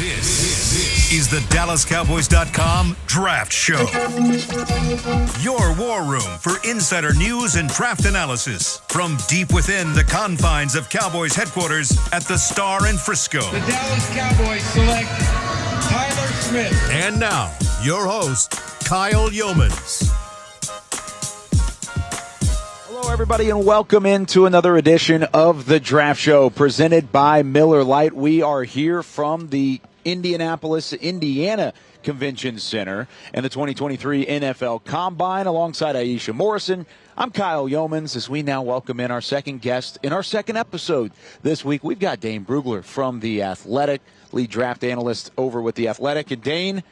This is the DallasCowboys.com Draft Show. Your war room for insider news and draft analysis from deep within the confines of Cowboys headquarters at the Star in Frisco. The Dallas Cowboys select Tyler Smith. And now, your host, Kyle Yeomans. Hello, everybody, and welcome into another edition of the Draft Show presented by Miller Lite. We are here from the Indianapolis, Indiana Convention Center and the 2023 NFL Combine alongside Aisha Morrison. I'm Kyle Yeomans as we now welcome in our second guest in our second episode this week. We've got Dane Brugler from The Athletic, lead draft analyst over with The Athletic. And Dane,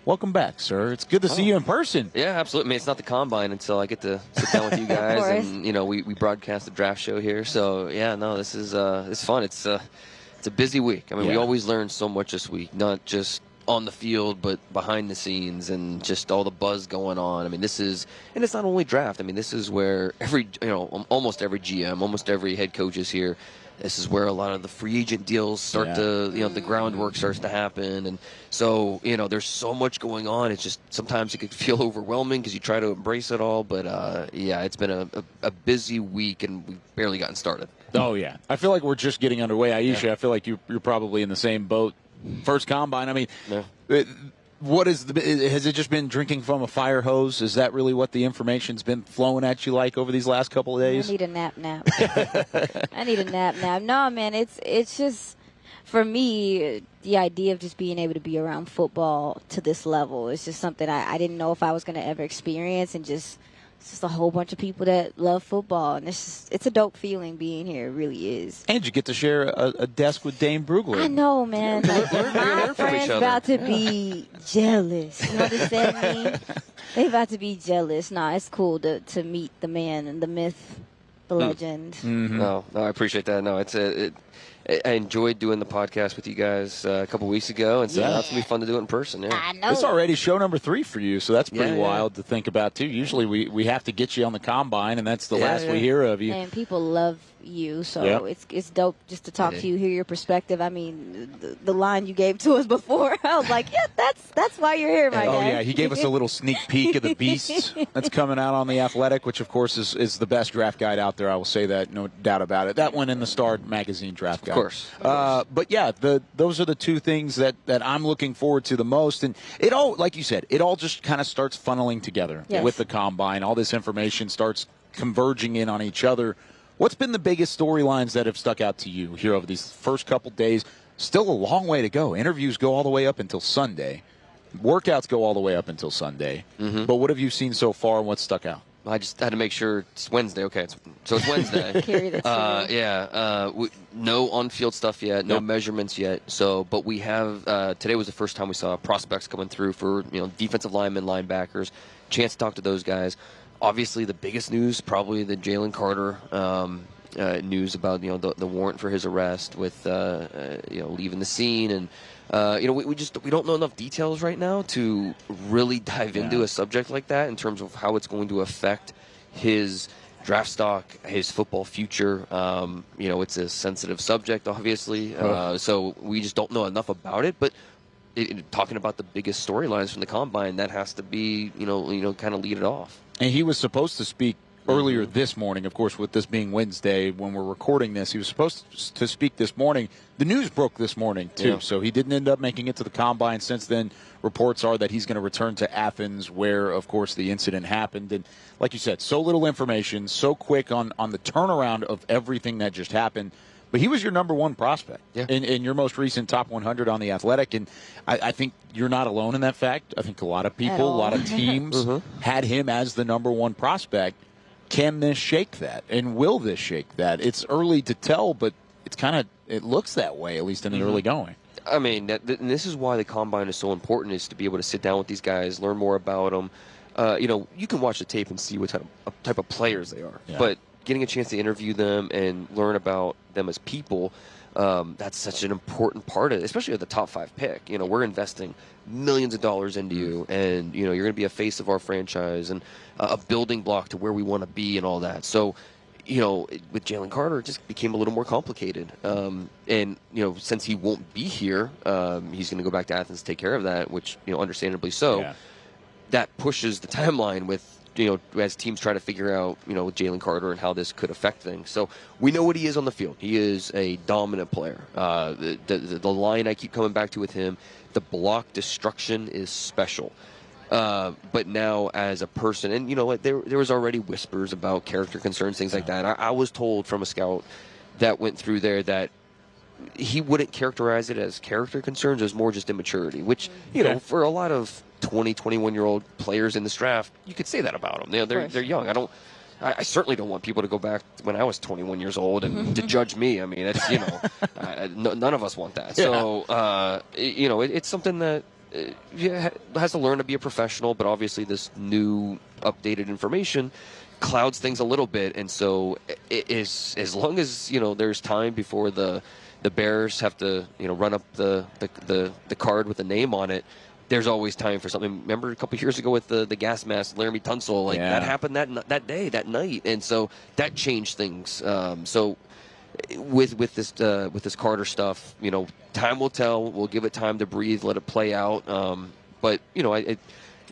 welcome back, sir. It's good to see you in person. Yeah, absolutely. I mean, it's not the Combine until I get to sit down with you guys. And, you know, we broadcast the draft show here. So, yeah, no, this is it's fun. It's a busy week. I mean, we always learn so much this week, not just on the field, but behind the scenes and just all the buzz going on. I mean, this is, and it's not only draft. I mean, this is where almost every GM, almost every head coach is here. This is where a lot of the free agent deals start to, the groundwork starts to happen. And so, there's so much going on. It's just sometimes it can feel overwhelming because you try to embrace it all. But, it's been a busy week, and we've barely gotten started. Oh, yeah. I feel like we're just getting underway. Aisha, I feel like you're probably in the same boat. First Combine. I mean, has it just been drinking from a fire hose? Is that really what the information's been flowing at you like over these last couple of days? I need a nap. I need a nap. No, man, it's just, for me, the idea of just being able to be around football to this level is just something I didn't know if I was going to ever experience, and it's just a whole bunch of people that love football, and it's a dope feeling being here. It really is. And you get to share a desk with Dane Brugler. I know, man. Like, my friends about to be jealous. You understand me? They about to be jealous. Nah, it's cool to meet the man and the myth, the legend. Mm-hmm. No, I appreciate that. No, I enjoyed doing the podcast with you guys a couple weeks ago, and so now it's going to be fun to do it in person. Yeah. I know. It's already show number 3 for you, so that's pretty wild to think about, too. Usually we have to get you on the Combine, and that's the last we hear of you. And people love you, so it's dope just to talk to you, hear your perspective. I mean, the line you gave to us before, I was like, that's why you're here, my guy. Oh, yeah, he gave us a little sneak peek of the beast that's coming out on The Athletic, which, of course, is the best draft guide out there. I will say that, no doubt about it. That one in the Star Magazine draft guide. Of course. But, yeah, those are the two things that I'm looking forward to the most. And it all, like you said, it all just kind of starts funneling together with the Combine. All this information starts converging in on each other. What's been the biggest storylines that have stuck out to you here over these first couple days? Still a long way to go. Interviews go all the way up until Sunday. Workouts go all the way up until Sunday. Mm-hmm. But what have you seen so far, and what's stuck out? I just had to make sure it's Wednesday. Okay, so it's Wednesday. Carry that no on-field stuff yet, no measurements yet. So, but we have today was the first time we saw prospects coming through for defensive linemen, linebackers. Chance to talk to those guys. Obviously, the biggest news probably the Jalen Carter news about the warrant for his arrest with leaving the scene, and we don't know enough details right now to really dive into a subject like that in terms of how it's going to affect his draft stock, his football future. It's a sensitive subject, obviously, so we just don't know enough about it, but. Talking about the biggest storylines from the Combine, that has to be, kind of lead it off. And he was supposed to speak earlier this morning, of course, with this being Wednesday when we're recording this. He was supposed to speak this morning. The news broke this morning, too, so he didn't end up making it to the Combine. Since then, reports are that he's going to return to Athens where, of course, the incident happened. And like you said, so little information, so quick on the turnaround of everything that just happened. But he was your number one prospect in your most recent top 100 on The Athletic. And I think you're not alone in that fact. I think a lot of people, a lot of teams had him as the number one prospect. Can this shake that? And will this shake that? It's early to tell, but it looks that way, at least in the early going. I mean, and this is why the Combine is so important, is to be able to sit down with these guys, learn more about them. You can watch the tape and see what type of players they are. Yeah. But getting a chance to interview them and learn about them as people, that's such an important part of it, especially at the top 5 pick. We're investing millions of dollars into you, and you're going to be a face of our franchise and a building block to where we want to be and all that. So with Jalen Carter, it just became a little more complicated. And, since he won't be here, he's going to go back to Athens to take care of that, which, understandably so. Yeah. That pushes the timeline with, as teams try to figure out, with Jalen Carter and how this could affect things. So we know what he is on the field. He is a dominant player. The line I keep coming back to with him, the block destruction is special. But now as a person, and there was already whispers about character concerns, things like that. I was told from a scout that went through there that he wouldn't characterize it as character concerns, as more just immaturity, which, for a lot of 20, 21-year-old players in this draft, you could say that about them. They're young. I certainly don't want people to go back when I was 21 years old and to judge me. I mean, it's, none of us want that. So, it's something that has to learn to be a professional, but obviously this new updated information clouds things a little bit. And so it is, as long as, there's time before the Bears have to, run up the card with a name on it, there's always time for something. Remember a couple of years ago with the gas mask, Laramie Tunsil, that happened that day, that night, and so that changed things. So with this Carter stuff, time will tell. We'll give it time to breathe, let it play out. But I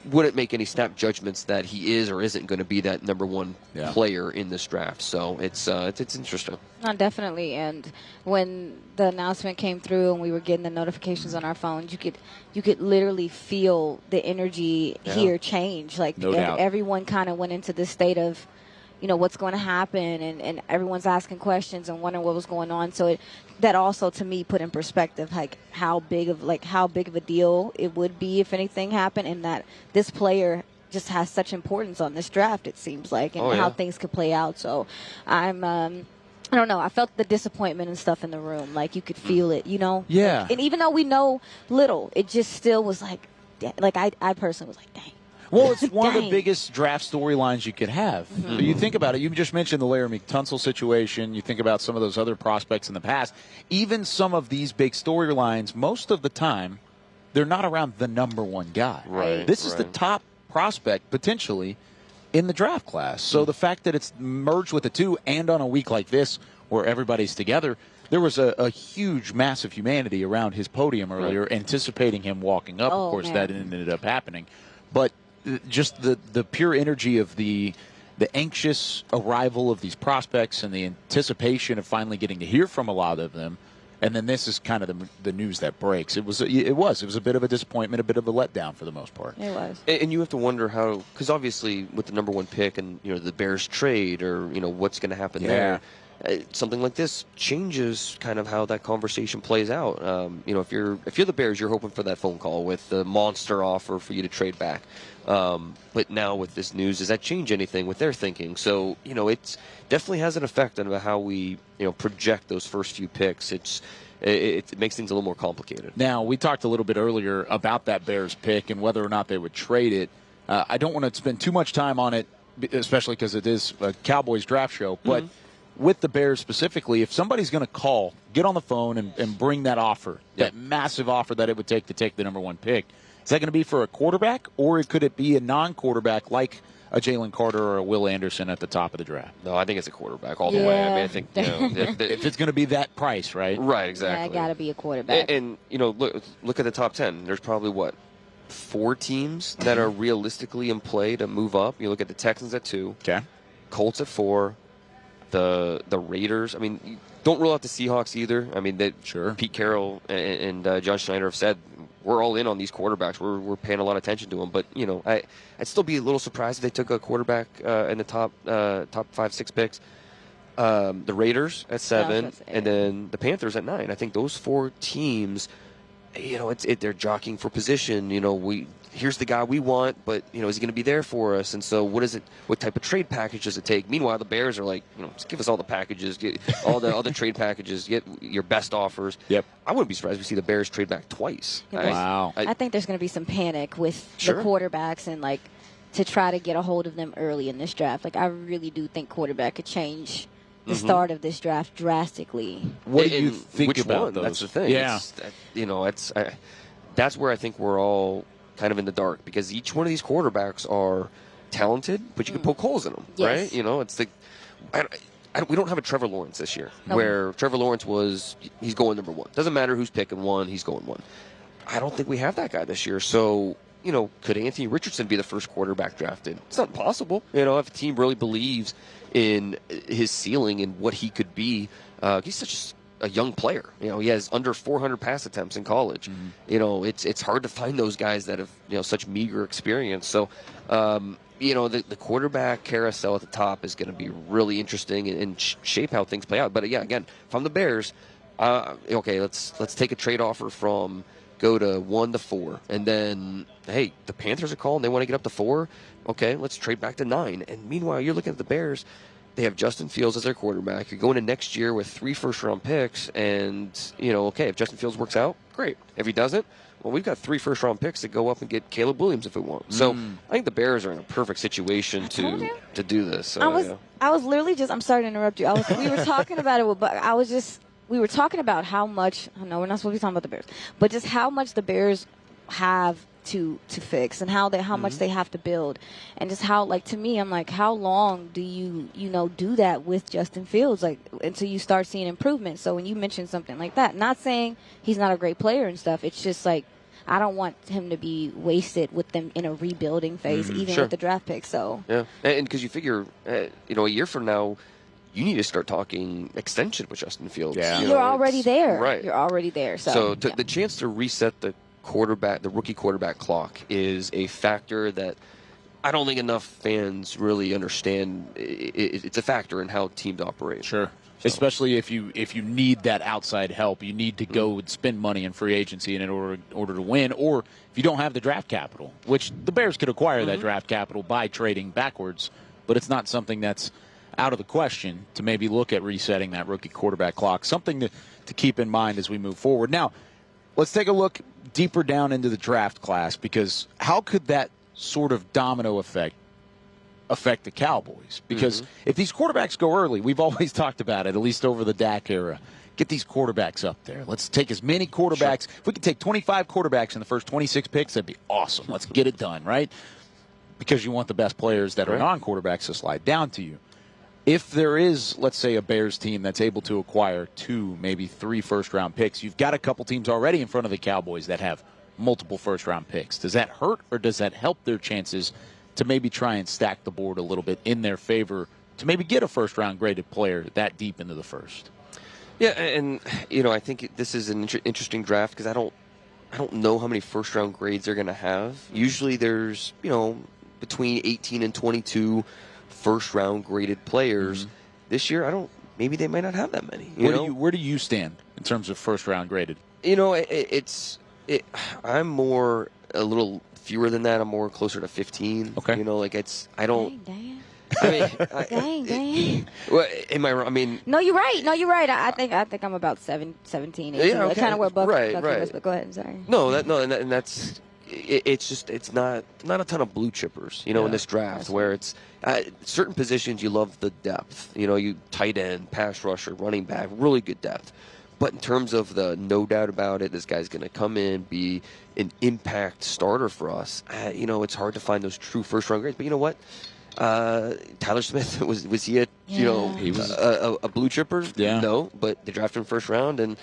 wouldn't make any snap judgments that he is or isn't going to be that number one player in this draft. So it's interesting. Definitely. And when the announcement came through and we were getting the notifications on our phones, you could literally feel the energy here change. Like everyone kind of went into this state of, what's going to happen, and everyone's asking questions and wondering what was going on. So that also, to me, put in perspective like how big of a deal it would be if anything happened, and that this player just has such importance on this draft, it seems like, and how things could play out. So I don't know. I felt the disappointment and stuff in the room. Like, you could feel it, Yeah. And even though we know little, it just still was like I personally was like, dang. Well, it's one of the biggest draft storylines you could have. Mm-hmm. You think about it. You just mentioned the Laramie Tunsil situation. You think about some of those other prospects in the past. Even some of these big storylines, most of the time, they're not around the number one guy. Right. This is the top prospect, potentially, in the draft class. So the fact that it's merged with the two, and on a week like this where everybody's together, there was a huge, massive humanity around his podium earlier, anticipating him walking up. Of course, that ended up happening. But just the pure energy of the anxious arrival of these prospects and the anticipation of finally getting to hear from a lot of them, and then this is kind of the news that breaks. It was a bit of a disappointment, a bit of a letdown for the most part. It was. And you have to wonder how, because obviously with the number one pick and the Bears trade, or what's going to happen there. Something like this changes kind of how that conversation plays out. If you're the Bears, you're hoping for that phone call with the monster offer for you to trade back. But now with this news, does that change anything with their thinking? So it definitely has an effect on how we project those first few picks. It makes things a little more complicated. Now, we talked a little bit earlier about that Bears pick and whether or not they would trade it. I don't want to spend too much time on it, especially because it is a Cowboys draft show, but. Mm-hmm. With the Bears specifically, if somebody's going to call, get on the phone and bring that offer, that massive offer that it would take to take the number one pick, is that going to be for a quarterback, or could it be a non-quarterback like a Jalen Carter or a Will Anderson at the top of the draft? No, I think it's a quarterback all the way. I mean, I think if it's going to be that price, right? Right, exactly. Yeah, it got to be a quarterback. And look at the top 10. There's probably 4 teams that are realistically in play to move up. You look at the Texans at 2, Colts at 4. The Raiders. I mean, don't rule out the Seahawks either. I mean, Pete Carroll and John Schneider have said we're all in on these quarterbacks. We're paying a lot of attention to them. But I'd still be a little surprised if they took a quarterback in the top 5, 6 picks. The Raiders at 7, and then the Panthers at 9. I think those 4 teams, they're jockeying for position. Here's the guy we want, but is he going to be there for us? And so, what type of trade package does it take? Meanwhile, the Bears are like, just give us all the packages, get all the trade packages, get your best offers. Yep. I wouldn't be surprised if we see the Bears trade back twice. Wow. I think there's going to be some panic with the quarterbacks and to try to get a hold of them early in this draft. I really do think quarterback could change the start of this draft drastically. What do you think which about one? those? That's the thing. Yeah. That's where I think we're all kind of in the dark, because each one of these quarterbacks are talented, but you can poke holes in them, right? It's we don't have a Trevor Lawrence this year, Nope. where Trevor Lawrence he's going number 1. Doesn't matter who's picking 1, he's going 1. I don't think we have that guy this year. So, could Anthony Richardson be the first quarterback drafted? It's not impossible. If a team really believes in his ceiling and what he could be, he's such a young player. He has under 400 pass attempts in college. It's hard to find those guys that have such meager experience. So, the quarterback carousel at the top is going to be really interesting and shape how things play out. But yeah, again, if I'm the Bears, okay, let's take a trade offer from go to 1 to 4, and then hey, the Panthers are calling, they want to get up to 4. Okay, let's trade back to 9. And meanwhile, you're looking at the Bears. They have Justin Fields as their quarterback. You're going to next year with 3 first-round picks, and okay, if Justin Fields works out, great. If he doesn't, well, we've got 3 first-round picks to go up and get Caleb Williams if we want. So I think the Bears are in a perfect situation to do this. So, I was literally just. I'm sorry to interrupt you. We were talking about it, but we were talking about how much. I know we're not supposed to be talking about the Bears, but just how much the Bears have to fix and how much they have to build, and just how, like, to me, I'm like, how long do you do that with Justin Fields, like, until you start seeing improvement? So when you mention something like that, not saying he's not a great player and stuff, it's just like, I don't want him to be wasted with them in a rebuilding phase, even with the draft pick. So yeah, and because you figure, a year from now, you need to start talking extension with Justin Fields. Yeah. you're already there. Right. You're already there. So the chance to reset the rookie quarterback clock is a factor that I don't think enough fans really understand. It's a factor in how teams operate. Sure. So. Especially if you need that outside help, you need to go and spend money in free agency in order to win, or if you don't have the draft capital, which the Bears could acquire that draft capital by trading backwards, but it's not something that's out of the question to maybe look at resetting that rookie quarterback clock. Something to keep in mind as we move forward. Now, let's take a look deeper down into the draft class, because how could that sort of domino effect the Cowboys? Because if these quarterbacks go early, we've always talked about it, at least over the Dak era, get these quarterbacks up there. Let's take as many quarterbacks. Sure. If we could take 25 quarterbacks in the first 26 picks, that'd be awesome. Let's get it done, right? Because you want the best players that are non-quarterbacks to slide down to you. If there is, let's say, a Bears team that's able to acquire 2, maybe 3 first-round picks, you've got a couple teams already in front of the Cowboys that have multiple first-round picks. Does that hurt, or does that help their chances to maybe try and stack the board a little bit in their favor to maybe get a first-round graded player that deep into the first? Yeah, and I think this is an interesting draft because I don't know how many first-round grades they're going to have. Usually there's between 18 and 22 first-round graded players. This year, maybe they might not have that many. Where do you stand in terms of first-round graded? I'm more a little fewer than that. I'm more closer to 15. Okay. I don't. Dang. I mean, Dang. Well, am I wrong? I mean, No, you're right. I think I'm about 17, 18. Yeah, okay. Kind of where Buck Right. was, but go ahead. Sorry. and that's. It's not a ton of blue chippers, in this draft where it's certain positions you love the depth. You tight end, pass rusher, running back, really good depth. But in terms of the no doubt about it, this guy's going to come in, be an impact starter for us. It's hard to find those true first round grades. But you know what? Tyler Smith was he a He was a blue chipper? Yeah. No, but they drafted him first round, and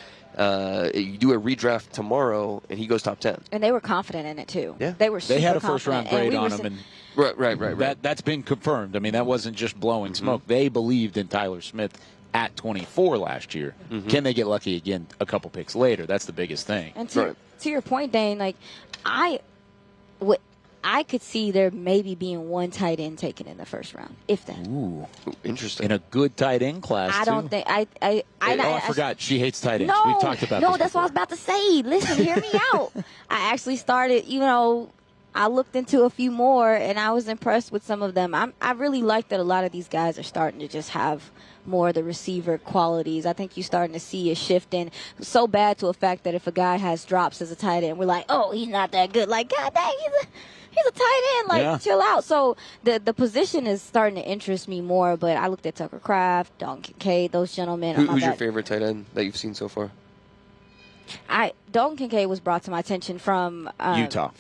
you do a redraft tomorrow, and he goes top 10. And they were confident in it too. Yeah. They were. Super They had a first-round confident. grade And we on were him, and Right. that's been confirmed. I mean, that wasn't just blowing smoke. They believed in Tyler Smith at 24 last year. Can they get lucky again a couple picks later? That's the biggest thing. And to your point, Dane, like I could see there maybe being one tight end taken in the first round, if that. Ooh, Interesting. in a good tight end class. I don't too. think I forgot she hates tight ends. No, We've talked about no, this that's what I was about to say. Listen, hear me out. I actually started, I looked into a few more, and I was impressed with some of them. I really like that a lot of these guys are starting to just have more of the receiver qualities. I think you're starting to see a shift in so bad to a fact that if a guy has drops as a tight end, we're like, oh, he's not that good. Like, God dang, he's a tight end. Like, chill out. So the position is starting to interest me more, but I looked at Tucker Kraft, Don Kincaid, those gentlemen. Who's your favorite tight end that you've seen so far? Dalton Kincaid was brought to my attention from Utah.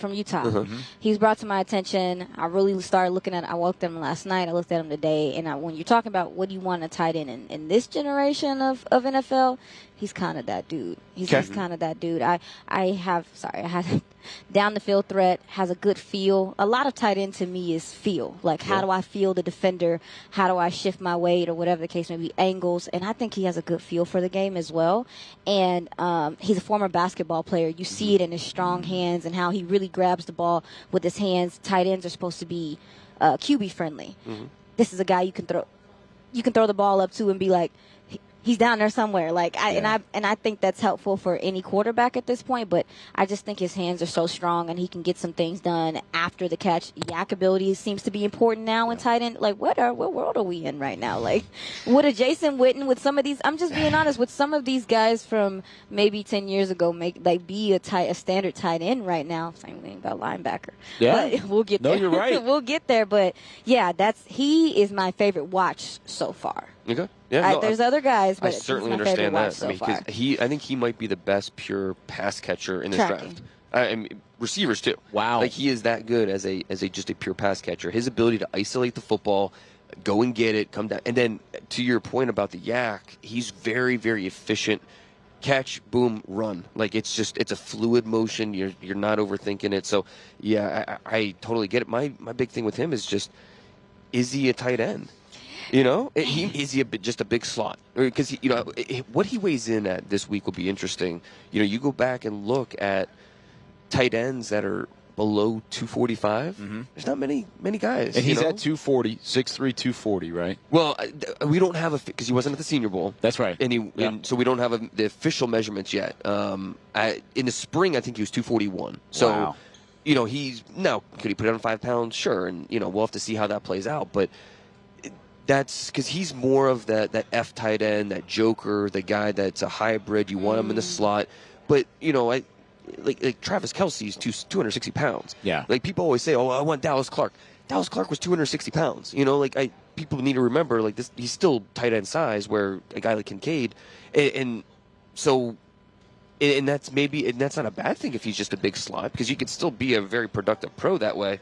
He was brought to my attention. I really started looking at. I looked at him last night. I looked at him today. And when you're talking about what do you want a tight end in this generation of NFL, he's kind of that dude. He's kind of that dude. I had down the field threat, has a good feel. A lot of tight end to me is feel. Like, how do I feel the defender? How do I shift my weight or whatever the case may be, angles? And I think he has a good feel for the game as well. And he's a former basketball player. You see it in his strong hands and how he really grabs the ball with his hands. Tight ends are supposed to be QB friendly. This is a guy you can throw the ball up to and be like, he's down there somewhere. And I think that's helpful for any quarterback at this point. But I just think his hands are so strong, and he can get some things done after the catch. Yak ability seems to be important now in tight end. Like, what world are we in right now? Like, would a Jason Witten with some of these? I'm just being honest. With some of these guys from maybe 10 years ago, be a standard tight end right now. Same thing about linebacker. Yeah, but we'll get there. No, you're right. We'll get there. But yeah, he is my favorite watch so far. Okay. Yeah, there's other guys, but I certainly understand that. I think he might be the best pure pass catcher in this draft. I mean, receivers too. Wow. Like, he is that good as just a pure pass catcher. His ability to isolate the football, go and get it, come down, and then to your point about the yak, he's very, very efficient. Catch, boom, run. Like, it's a fluid motion. You're not overthinking it. So yeah, I totally get it. My big thing with him is just, is he a tight end? Is he just a big slot? Because what he weighs in at this week will be interesting. You go back and look at tight ends that are below 245. There's not many guys. And he's at 240, 6'3", 240, right? Well, we don't have because he wasn't at the Senior Bowl. That's right. And so we don't have the official measurements yet. In the spring, I think he was 241. So, wow. He's now, could he put it on 5 pounds? Sure, and we'll have to see how that plays out, but. That's because he's more of that F tight end, that joker, the guy that's a hybrid. You want him in the slot, but like Travis Kelce's 260 pounds. Yeah. Like, people always say, "Oh, I want Dallas Clark." Dallas Clark was 260 pounds. People need to remember, like, this. He's still tight end size, where a guy like Kincaid, and so. And that's not a bad thing if he's just a big slot, because you could still be a very productive pro that way.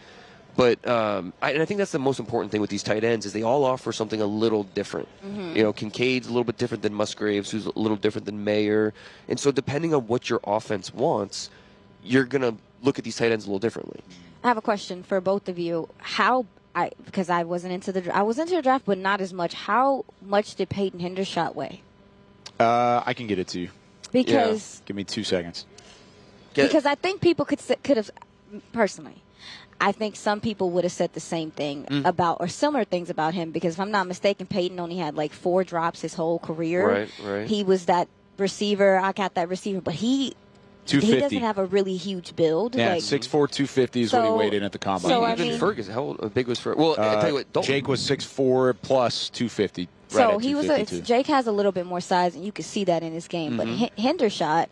But I think that's the most important thing with these tight ends is they all offer something a little different. Kincaid's a little bit different than Musgraves, who's a little different than Mayer. And so depending on what your offense wants, you're going to look at these tight ends a little differently. I have a question for both of you. Because I wasn't into the draft, but not as much. How much did Peyton Hendershot weigh? I can get it to you. Because give me 2 seconds. Because I think people could have personally. I think some people would have said the same thing about, or similar things about him, because if I'm not mistaken, Peyton only had like 4 drops his whole career. Right. He was that receiver. I got that receiver, but he doesn't have a really huge build. Yeah, 6'4", 250 is what he weighed in at the combine. So, even Ferguson, how big was Ferguson? Well, I tell you what, Jake was 6'4" plus 250. So he was. Jake has a little bit more size, and you could see that in his game. But Hendershot.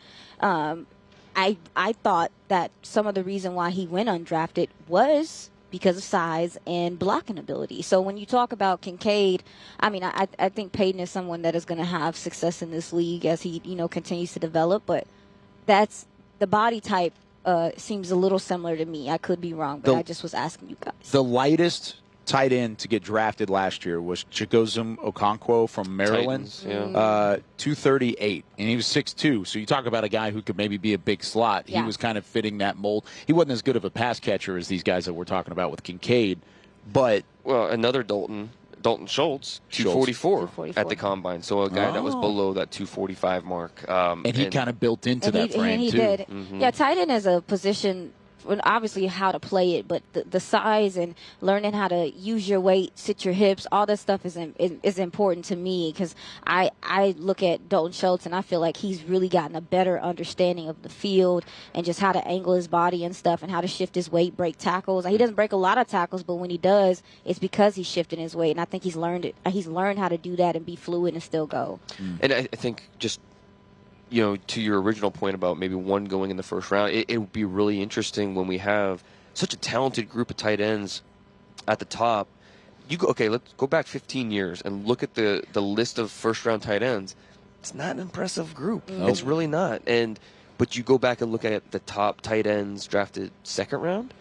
I thought that some of the reason why he went undrafted was because of size and blocking ability. So when you talk about Kincaid, I mean, I think Peyton is someone that is going to have success in this league as he, continues to develop. But that's the body type seems a little similar to me. I could be wrong, but I just was asking you guys. The lightest tight end to get drafted last year was Chigozum Okonkwo from Maryland, Titans, 238, and he was 6'2". So you talk about a guy who could maybe be a big slot. Yeah. He was kind of fitting that mold. He wasn't as good of a pass catcher as these guys that we're talking about with Kincaid, but another Dalton Schultz, 244 at the combine. So a guy that was below that 245 mark, and he kind of built into that frame he too. Did. Yeah, tight end is a position. Obviously how to play it, but the size and learning how to use your weight, sit your hips, all that stuff is important to me, because I look at Dalton Schultz and I feel like he's really gotten a better understanding of the field and just how to angle his body and stuff and how to shift his weight, break tackles. He doesn't break a lot of tackles, but when he does, it's because he's shifting his weight, and I think he's learned it. He's learned how to do that and be fluid and still go. And I think just to your original point about maybe one going in the first round, it would be really interesting when we have such a talented group of tight ends at the top. Let's go back 15 years and look at the list of first-round tight ends. It's not an impressive group. It's really not. And But you go back and look at the top tight ends drafted second round.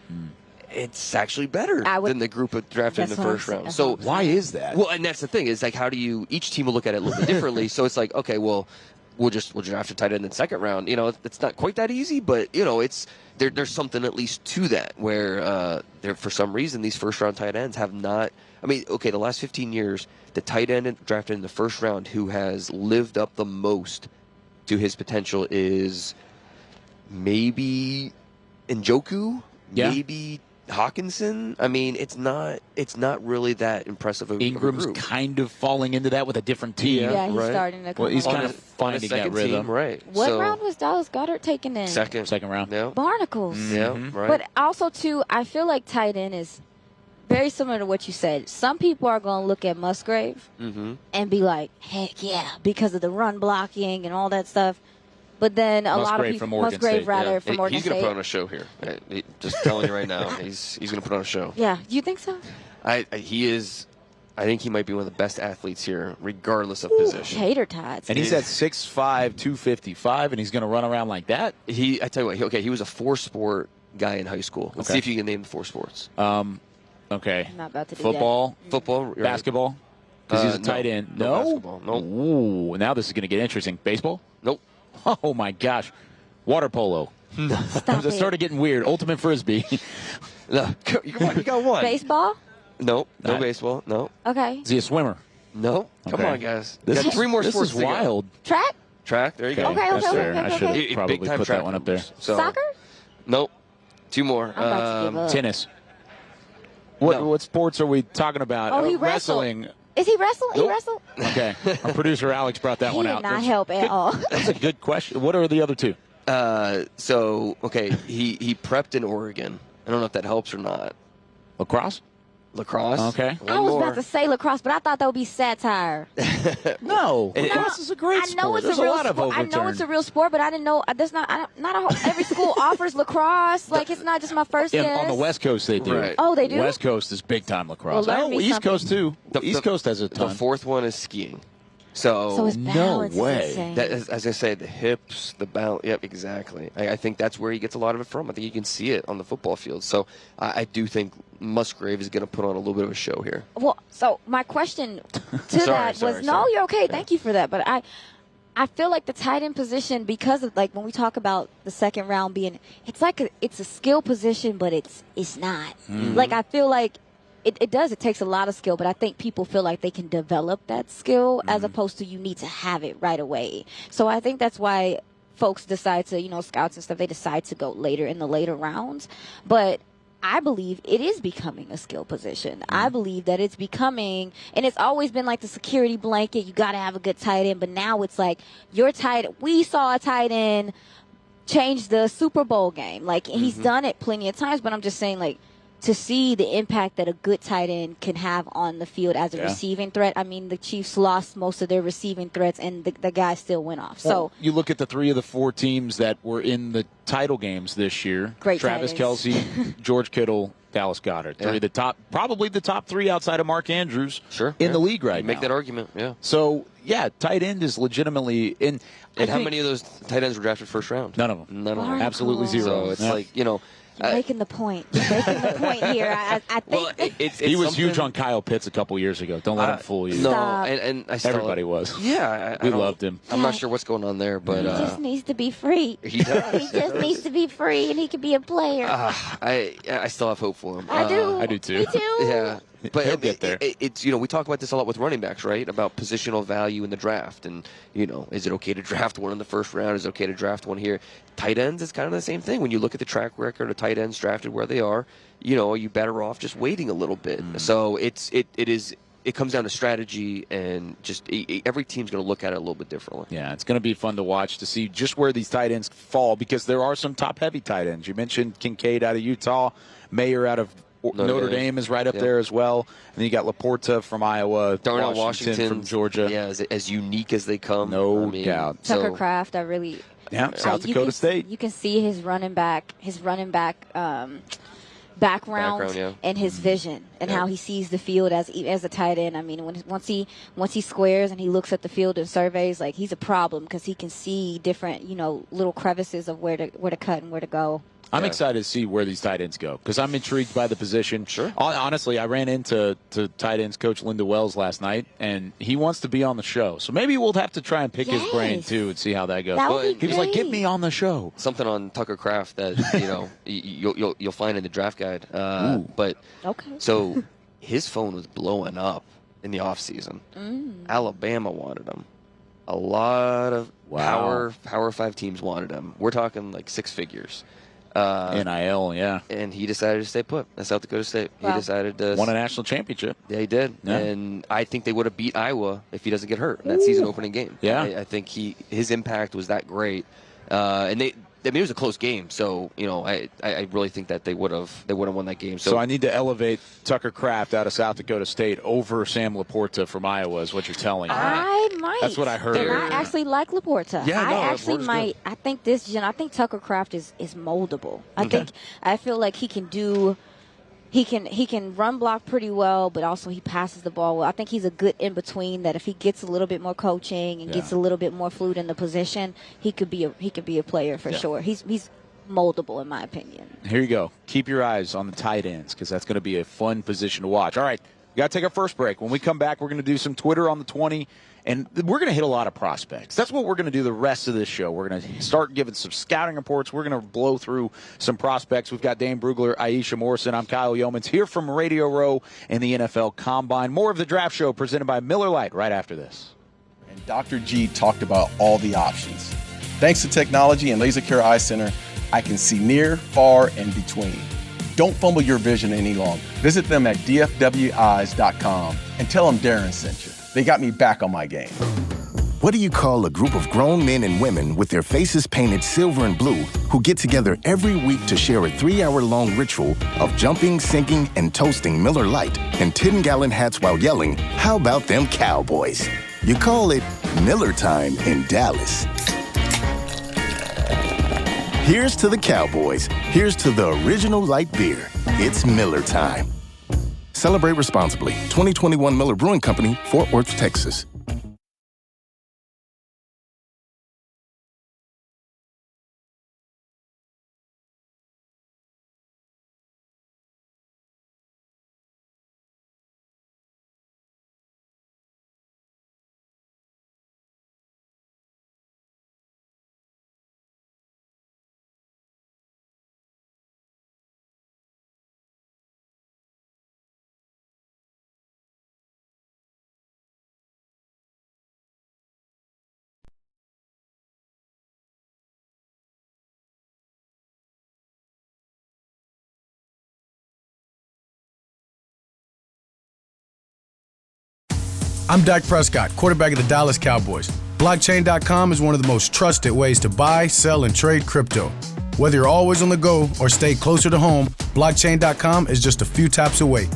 It's actually better than the group of drafted in the first round. So why is that? Well, and that's the thing is like, how do you? Each team will look at it a little bit differently. So it's like, okay, well, we'll draft a tight end in the second round. You know, it's not quite that easy, but you know, it's there's something at least to that where there for some reason these first round tight ends have not. I mean, okay, the last 15 years, the tight end drafted in the first round who has lived up the most to his potential is maybe Njoku, maybe Hawkinson. I mean, it's not really that impressive. Ingram's kind of falling into that with a different team. Yeah, he's right? starting to come Well, he's on. kind of finding that rhythm. Team, right? What round was Dallas Goedert taken in? Second round. Yeah. Barnacles. Yeah, right. But also, too, I feel like tight end is very similar to what you said. Some people are going to look at Musgrave and be like, heck yeah, because of the run blocking and all that stuff. But then a lot of people, from Oregon State. from Oregon State. He's going to put on a show here. Just telling you right now, he's going to put on a show. Yeah, do you think so? He is. I think he might be one of the best athletes here, regardless of position. Tater tots. And he's at 6'5", 255, and he's going to run around like that? I tell you what, he was a four-sport guy in high school. Let's see if you can name the four sports. Okay. I'm not about to do Football, right. basketball, because he's a tight end. No No? basketball. Nope. Ooh, now this is going to get interesting. Baseball? Nope. Oh, my gosh. Water polo. Stop It started getting weird. Ultimate Frisbee. No, you got one. Baseball? Nope. No baseball. No. Okay. Is he a swimmer? No. Come Okay. on, guys. This Got is, three more this sports is to go. wild. Track? Track. There you go. Okay, That's okay, fair. okay, I should okay. have probably Big-time put track that one up there. numbers. So, Soccer? Nope. Two more. I'm about to give up. Tennis. What No. what sports are we talking about? Oh, he wrestled. Wrestling. Is he wrestled? Nope. He wrestled? Okay. Our producer Alex brought that He one did out. not help at all. That's a good question. What are the other two? He prepped in Oregon. I don't know if that helps or not. Lacrosse? Lacrosse. Okay. One I was more. about to say lacrosse, but I thought that would be satire. No. And Lacrosse is a great I know sport. it's There's a real lot of sport. I overturn. know it's a real sport, but I didn't know. There's not. Every school offers lacrosse. Like it's not just my first guess. On the West Coast, they do. Right. Oh, they do? West Coast is big time lacrosse. Well, learn me East something. Coast too. East Coast has a The ton. fourth one is skiing. So his No balance way. is insane. That is, as I say, the hips, the balance. Yep, exactly. I think that's where he gets a lot of it from. I think you can see it on the football field. So I do think Musgrave is going to put on a little bit of a show here. Well, so my question to that was, no, you're okay. Thank you for that. But I feel like the tight end position, because of like when we talk about the second round being, it's like it's a skill position, but it's not. Like I feel like it does. It takes a lot of skill, but I think people feel like they can develop that skill as opposed to you need to have it right away. So I think that's why folks decide to, scouts and stuff, they decide to go later in the later rounds. But I believe it is becoming a skill position. I believe that it's becoming, and it's always been like the security blanket. You got to have a good tight end, but now it's like we saw a tight end change the Super Bowl game. Like he's done it plenty of times, but I'm just saying like, to see the impact that a good tight end can have on the field as a receiving threat. I mean, the Chiefs lost most of their receiving threats, and the guy still went off. So you look at the 3 of the 4 teams that were in the title games this year. Great Travis tight ends. Kelce, George Kittle, Dallas Goedert. Probably the top 3 outside of Mark Andrews in the league right now. Make that argument, yeah. So, tight end is legitimately in. And how many of those tight ends were drafted first round? None of them. None of them. Barnacle. Absolutely zero. So it's like, you're making the point. You're making the point here. I think well, it's he was huge something- on Kyle Pitts a couple years ago. Don't let him fool you. No, Stop. and I still, Everybody was. Yeah, I We don't- loved him. I'm not sure what's going on there, but he just needs to be free. he does. He just needs to be free, and he can be a player. I still have hope for him. I do. I do too. Me too. Yeah, but He'll get there. It's we talk about this a lot with running backs, right? About positional value in the draft, and is it okay to draft one in the first round? Is it okay to draft one here? Tight ends is kind of the same thing. When you look at the track record of tight ends drafted where they are, are you better off just waiting a little bit? So it comes down to strategy, and just every team's going to look at it a little bit differently. Yeah, it's going to be fun to watch to see just where these tight ends fall, because there are some top-heavy tight ends. You mentioned Kincaid out of Utah, Mayer out of Notre Dame is right up there as well. And then you got Laporta from Iowa, Darnell Washington from Georgia. Yeah, as unique as they come. No doubt. Tucker Kraft, I really. Yeah, South Dakota State. You can see his running back background and his vision and how he sees the field as a tight end. I mean, once he squares and he looks at the field and surveys, like, he's a problem because he can see different, little crevices of where to cut and where to go. I'm excited to see where these tight ends go because I'm intrigued by the position. Sure. Honestly, I ran into tight ends coach Linda Wells last night, and he wants to be on the show. So maybe we'll have to try and pick his brain, too, and see how that goes. That would be he was like, get me on the show. Something on Tucker Kraft that, you'll find in the draft guide. But so his phone was blowing up in the offseason. Alabama wanted him. A lot of Power 5 teams wanted him. We're talking like 6 figures. NIL, yeah. And he decided to stay put at South Dakota State. He decided to won a national championship. Yeah, he did. Yeah. And I think they would have beat Iowa if he doesn't get hurt in that season opening game. Yeah. I think his impact was that great. And it was a close game, so I really think that they would have won that game. So I need to elevate Tucker Kraft out of South Dakota State over Sam Laporta from Iowa, is what you're telling me. I might. That's what I heard. And I actually like Laporta. Yeah, I actually might. Good. I think Tucker Kraft is moldable. I feel like he can do. He can run block pretty well, but also he passes the ball well. I think he's a good in between. That if he gets a little bit more coaching and gets a little bit more fluid in the position, he could be a player for sure. He's moldable in my opinion. Here you go. Keep your eyes on the tight ends because that's going to be a fun position to watch. All right, we got to take our first break. When we come back, we're going to do some Twitter on the 20. And we're going to hit a lot of prospects. That's what we're going to do the rest of this show. We're going to start giving some scouting reports. We're going to blow through some prospects. We've got Dane Brugler, Aisha Morrison. I'm Kyle Yeomans here from Radio Row and the NFL Combine. More of the Draft Show presented by Miller Lite right after this. And Dr. G talked about all the options. Thanks to technology and Laser Care Eye Center, I can see near, far, and between. Don't fumble your vision any longer. Visit them at dfweyes.com and tell them Darren sent you. They got me back on my game. What do you call a group of grown men and women with their faces painted silver and blue who get together every week to share a 3-hour-long ritual of jumping, singing, and toasting Miller Lite in 10-gallon hats while yelling, "How about them Cowboys?" You call it Miller Time in Dallas. Here's to the Cowboys. Here's to the original light beer. It's Miller Time. Celebrate responsibly. 2021 Miller Brewing Company, Fort Worth, Texas. I'm Dak Prescott, quarterback of the Dallas Cowboys. Blockchain.com is one of the most trusted ways to buy, sell, and trade crypto. Whether you're always on the go or stay closer to home, Blockchain.com is just a few taps away.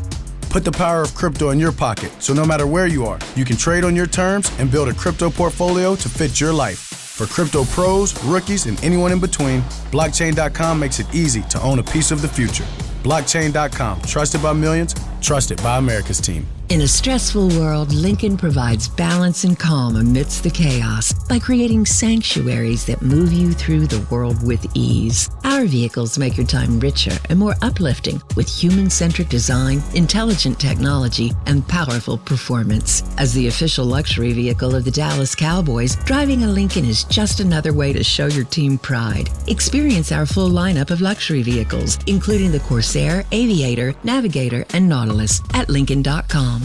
Put the power of crypto in your pocket, so no matter where you are, you can trade on your terms and build a crypto portfolio to fit your life. For crypto pros, rookies, and anyone in between, Blockchain.com makes it easy to own a piece of the future. Blockchain.com, trusted by millions, trusted by America's team. In a stressful world, Lincoln provides balance and calm amidst the chaos by creating sanctuaries that move you through the world with ease. Our vehicles make your time richer and more uplifting with human-centric design, intelligent technology, and powerful performance. As the official luxury vehicle of the Dallas Cowboys, driving a Lincoln is just another way to show your team pride. Experience our full lineup of luxury vehicles, including the Corsair, Aviator, Navigator, and Nautilus at Lincoln.com.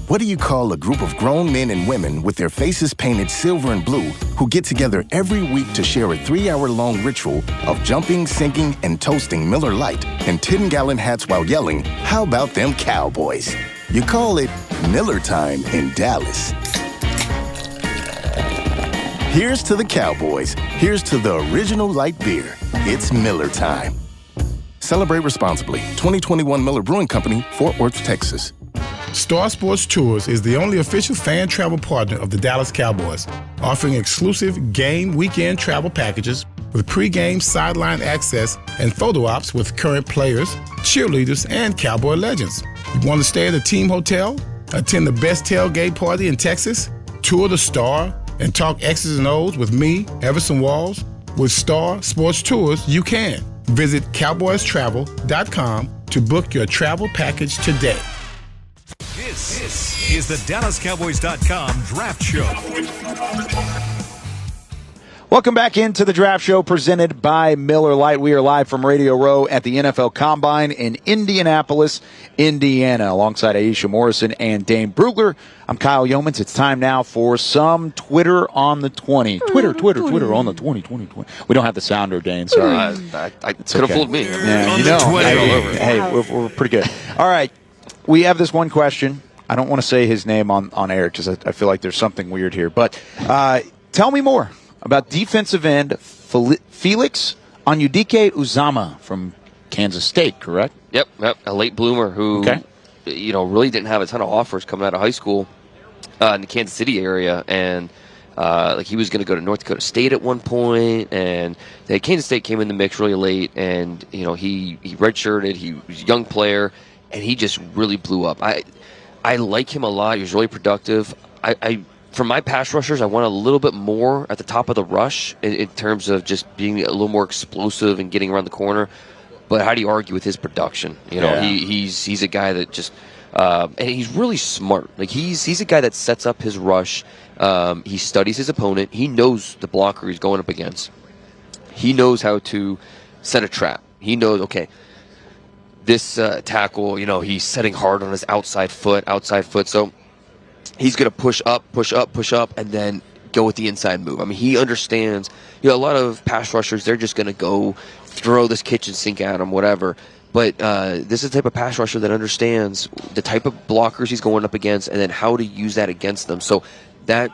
What do you call a group of grown men and women with their faces painted silver and blue who get together every week to share a 3-hour-long ritual of jumping, singing, and toasting Miller Lite in 10-gallon hats while yelling, "How about them Cowboys?" You call it Miller Time in Dallas. Here's to the Cowboys. Here's to the original light beer. It's Miller Time. Celebrate responsibly. 2021 Miller Brewing Company, Fort Worth, Texas. Star Sports Tours is the only official fan travel partner of the Dallas Cowboys, offering exclusive game weekend travel packages with pregame sideline access and photo ops with current players, cheerleaders, and Cowboy legends. You want to stay at a team hotel, attend the best tailgate party in Texas, tour the Star, and talk X's and O's with me, Everson Walls? With Star Sports Tours, you can. Visit cowboystravel.com to book your travel package today. This is the DallasCowboys.com Draft Show. Welcome back into the Draft Show presented by Miller Lite. We are live from Radio Row at the NFL Combine in Indianapolis, Indiana, alongside Aisha Morrison and Dane Brugler. I'm Kyle Yeomans. It's time now for some Twitter on the 20. Twitter on the 20. We don't have the sounder, Dane. Sorry. I could have fooled me. Yeah, you know. Hey, we're pretty good. All right. We have this one question. I don't want to say his name on air because I feel like there's something weird here. But tell me more about defensive end Felix Onyebuike Uzama from Kansas State, correct? Yep, a late bloomer who, really didn't have a ton of offers coming out of high school in the Kansas City area, and he was going to go to North Dakota State at one point, and Kansas State came in the mix really late, and he redshirted. He was a young player, and he just really blew up. I like him a lot. He was really productive. For my pass rushers, I want a little bit more at the top of the rush in terms of just being a little more explosive and getting around the corner. But how do you argue with his production? He's a guy that just and he's really smart. Like he's a guy that sets up his rush. He studies his opponent. He knows the blocker he's going up against. He knows how to set a trap. He knows, okay, this tackle, he's setting hard on his outside foot. So he's going to push up, and then go with the inside move. I mean, he understands. A lot of pass rushers, they're just going to go throw this kitchen sink at him, whatever. But this is the type of pass rusher that understands the type of blockers he's going up against, and then how to use that against them. So that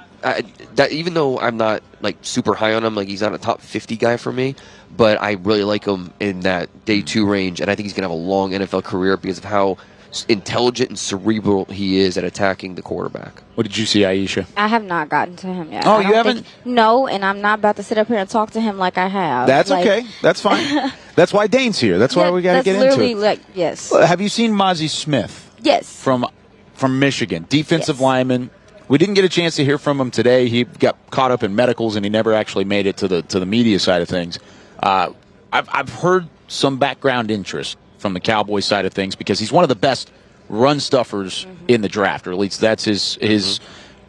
even though I'm not super high on him, he's not a top 50 guy for me, but I really like him in that day 2 range, and I think he's going to have a long NFL career because of how intelligent and cerebral he is at attacking the quarterback. What did you see, Aisha? I have not gotten to him yet. Oh, you haven't? No, and I'm not about to sit up here and talk to him like I have. That's okay. That's fine. That's why Dane's here. That's why we got to get into it. Yes. Have you seen Mozzie Smith? Yes. From Michigan, defensive lineman. We didn't get a chance to hear from him today. He got caught up in medicals, and he never actually made it to the media side of things. I've heard some background interest from the Cowboys side of things because he's one of the best run stuffers in the draft, or at least that's his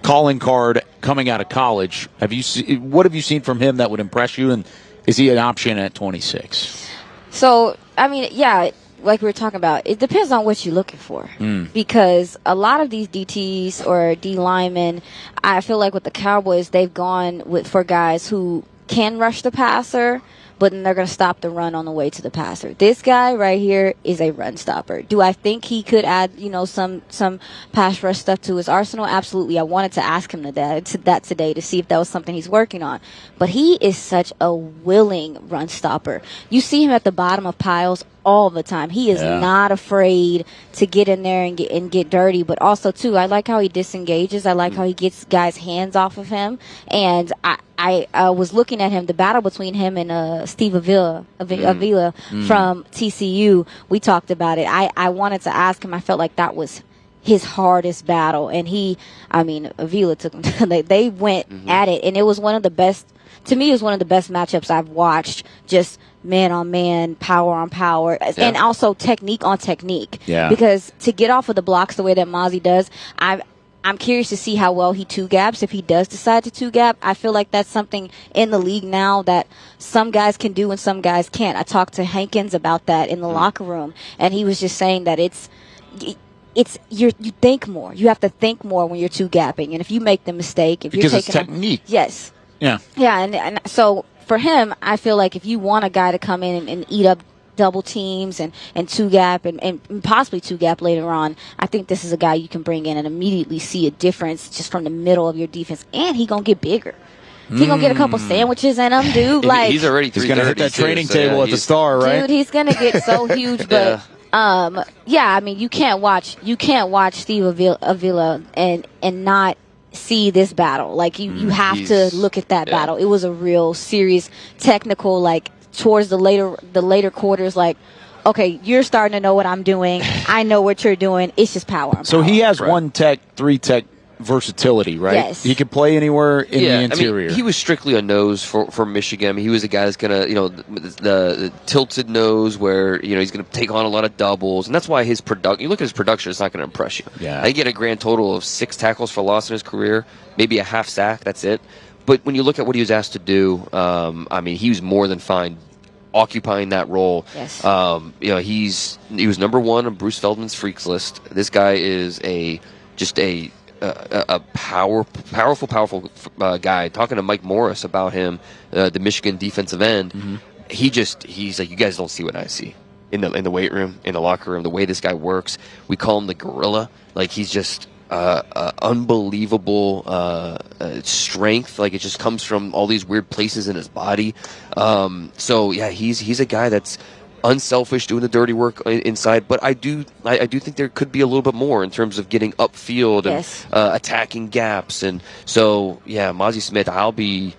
calling card coming out of college. What have you seen from him that would impress you, and is he an option at 26? So, I mean, yeah, like we were talking about, it depends on what you're looking for. Because a lot of these DTs or D linemen, I feel like with the Cowboys, they've gone for guys who can rush the passer, but then they're going to stop the run on the way to the passer. This guy right here is a run stopper. Do I think he could add, some pass rush stuff to his arsenal? Absolutely. I wanted to ask him that today to see if that was something he's working on. But he is such a willing run stopper. You see him at the bottom of piles all the time. He is not afraid to get in there and get dirty. But also, too, I like how he disengages. I like how he gets guys' hands off of him. And I was looking at him, the battle between him and Steve Avila from TCU. We talked about it. I wanted to ask him. I felt like that was his hardest battle. And Avila took him. They went at it. And it was one of the best. To me, it was one of the best matchups I've watched. Just man on man, power on power, and also technique on technique. Yeah. Because to get off of the blocks the way that Mozzie does, I'm curious to see how well he two-gaps. If he does decide to two-gap, I feel like that's something in the league now that some guys can do and some guys can't. I talked to Hankins about that in the locker room, and he was just saying that you think more. You have to think more when you're two-gapping, and if you make the mistake, if because you're taking it's technique. Yes. Yeah. Yeah, and so for him, I feel like if you want a guy to come in and eat up double teams and two-gap and possibly two-gap later on, I think this is a guy you can bring in and immediately see a difference just from the middle of your defense. And he going to get bigger. He going to get a couple sandwiches in him, dude. Like, he's already he's going to hit that training table at the Star, right? Dude, he's going to get so huge, but you can't watch Steve Avila and not see this battle. Like you have to look at that battle. It was a real serious technical, like towards the later quarters, like, okay, you're starting to know what I'm doing. I know what you're doing. It's just power. So he has 3 tech versatility, right? Yes. He can play anywhere in the interior. I mean, he was strictly a nose for Michigan. I mean, he was a guy that's going to, the tilted nose where, he's going to take on a lot of doubles. And that's why you look at his production, it's not going to impress you. Yeah. I get a grand total of 6 tackles for loss in his career, maybe a half sack, that's it. But when you look at what he was asked to do, I mean, he was more than fine occupying that role. Yes. He was number 1 on Bruce Feldman's freaks list. This guy is a powerful guy. Talking to Mike Morris about him, the Michigan defensive end, he's like, you guys don't see what I see in the weight room, in the locker room. The way this guy works, we call him the gorilla. Like, he's just unbelievable strength. Like, it just comes from all these weird places in his body. So yeah, he's a guy that's unselfish, doing the dirty work inside, but I do think there could be a little bit more in terms of getting upfield and attacking gaps. And so yeah, Mazi Smith, I'll be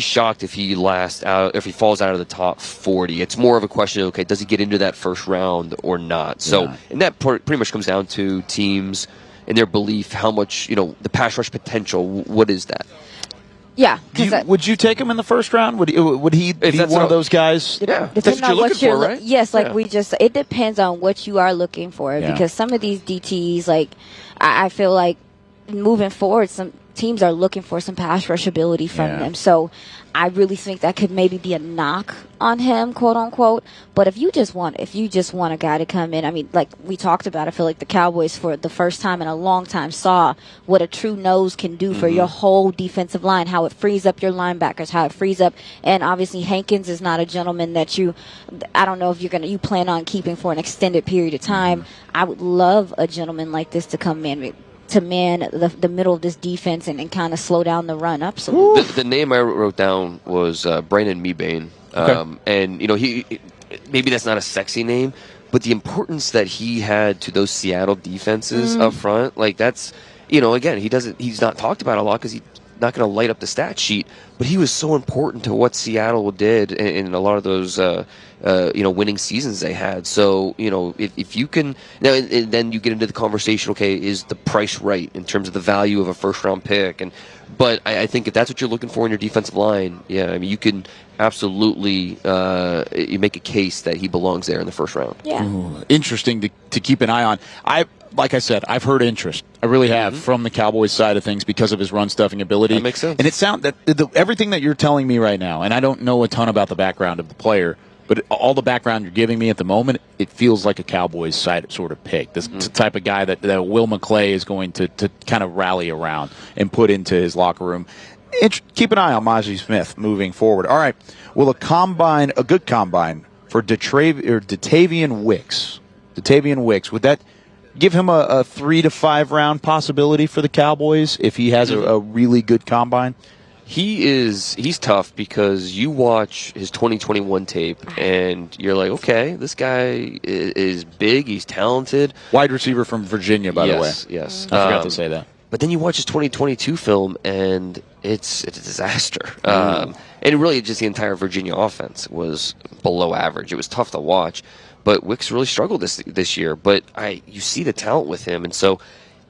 shocked if he falls out of the top 40. It's more of a question of, okay, does he get into that first round or not? So, and that pretty much comes down to teams and their belief, how much, the pass rush potential, what is that? Yeah. Would you take him in the first round? Would he be one of those guys? Yeah. That's what you're looking for, right? Yes, it depends on what you are looking for, because some of these DTs, like, I feel like moving forward, some teams are looking for some pass rush ability from them. So I really think that could maybe be a knock on him, quote unquote. But if you just want a guy to come in, I mean, like we talked about, I feel like the Cowboys for the first time in a long time saw what a true nose can do for your whole defensive line, how it frees up your linebackers, how it frees up, and obviously Hankins is not a gentleman that I don't know if you plan on keeping for an extended period of time. I would love a gentleman like this to come in to man the middle of this defense and kind of slow down the run. Absolutely. The name I wrote down was Brandon Mebane. And, he maybe that's not a sexy name, but the importance that he had to those Seattle defenses up front, like that's, again, he's not talked about a lot because he's not going to light up the stat sheet, but he was so important to what Seattle did in a lot of those, winning seasons they had. So, if you can, now, and then you get into the conversation, okay, is the price right in terms of the value of a first round pick? But I think if that's what you're looking for in your defensive line, I mean, you can absolutely you make a case that he belongs there in the first round. Yeah. Ooh, interesting to keep an eye on. Like I said, I've heard interest. I really have from the Cowboys side of things because of his run stuffing ability. That makes sense. And it sounds that everything that you're telling me right now, and I don't know a ton about the background of the player, but all the background you're giving me at the moment, it feels like a Cowboys side sort of pick. This type of guy that Will McClay is going to kind of rally around and put into his locker room. Keep an eye on Mazi Smith moving forward. All right. Will a good combine for Datavian Wicks, would that give him a 3 to 5 round possibility for the Cowboys if he has a really good combine? He's tough because you watch his 2021 tape and you're like, okay, this guy is big, he's talented. Wide receiver from Virginia, by the way. Yes. I forgot to say that. But then you watch his 2022 film and it's a disaster. And really just the entire Virginia offense was below average. It was tough to watch. But Wicks really struggled this year. But you see the talent with him, and so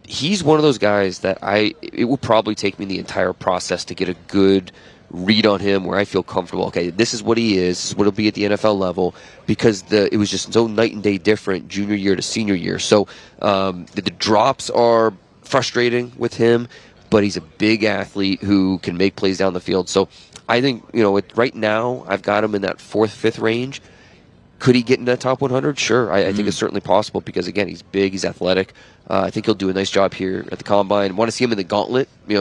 he's one of those guys that it will probably take me the entire process to get a good read on him where I feel comfortable. Okay, this is what he is. This is what he'll be at the NFL level, because it was just so night and day different junior year to senior year. So the drops are frustrating with him, but he's a big athlete who can make plays down the field. So I think, right now I've got him in that 4th, 5th range. Could he get in that top 100? Sure. I think it's certainly possible because, again, he's big, he's athletic. I think he'll do a nice job here at the Combine. Want to see him in the gauntlet. We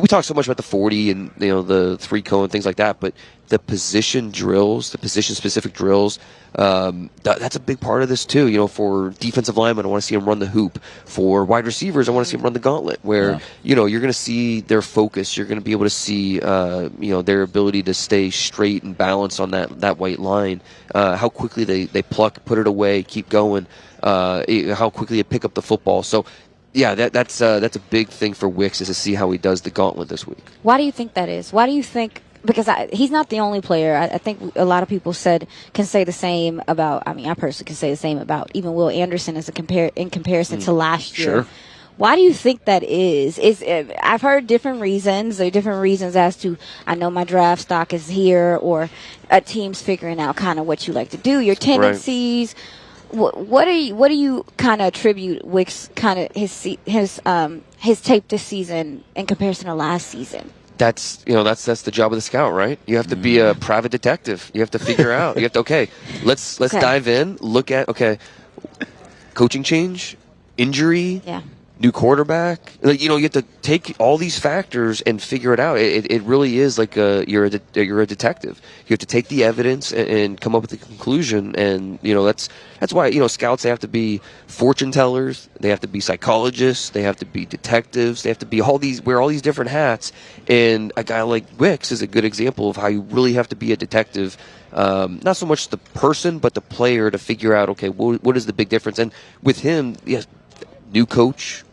talk so much about the 40 and, the 3-cone, things like that, but the position drills, the position-specific drills, that's a big part of this too. For defensive linemen, I want to see them run the hoop. For wide receivers, I want to see them run the gauntlet, where you're going to see their focus. You're going to be able to see their ability to stay straight and balanced on that white line. How quickly they pluck, put it away, keep going. How quickly they pick up the football. So yeah, that's a big thing for Wicks, is to see how he does the gauntlet this week. Why do you think that is? Why do you think? Because he's not the only player. I think a lot of people can say the same about. I mean, I personally can say the same about even Will Anderson in comparison to last year. Sure. Why do you think that is? I've heard different reasons. There are different reasons as to, I know my draft stock is here, or a team's figuring out kind of what you like to do, your tendencies. Right. What do you kind of attribute Wick's kind of his tape this season in comparison to last season? That's the job of the scout, right? You have to be a private detective. You have to figure out. You have to let's dive in. Look at coaching change, injury. Yeah. New quarterback, you have to take all these factors and figure it out. It really is like you're a detective. You have to take the evidence and come up with a conclusion. And that's why scouts, they have to be fortune tellers, they have to be psychologists, they have to be detectives, they have to be wear all these different hats. And a guy like Wicks is a good example of how you really have to be a detective. Not so much the person, but the player, to figure out what is the big difference. And with him, yes. New coach,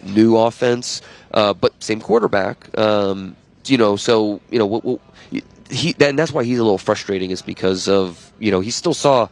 new offense, but same quarterback. And that's why he's a little frustrating, is because of he still saw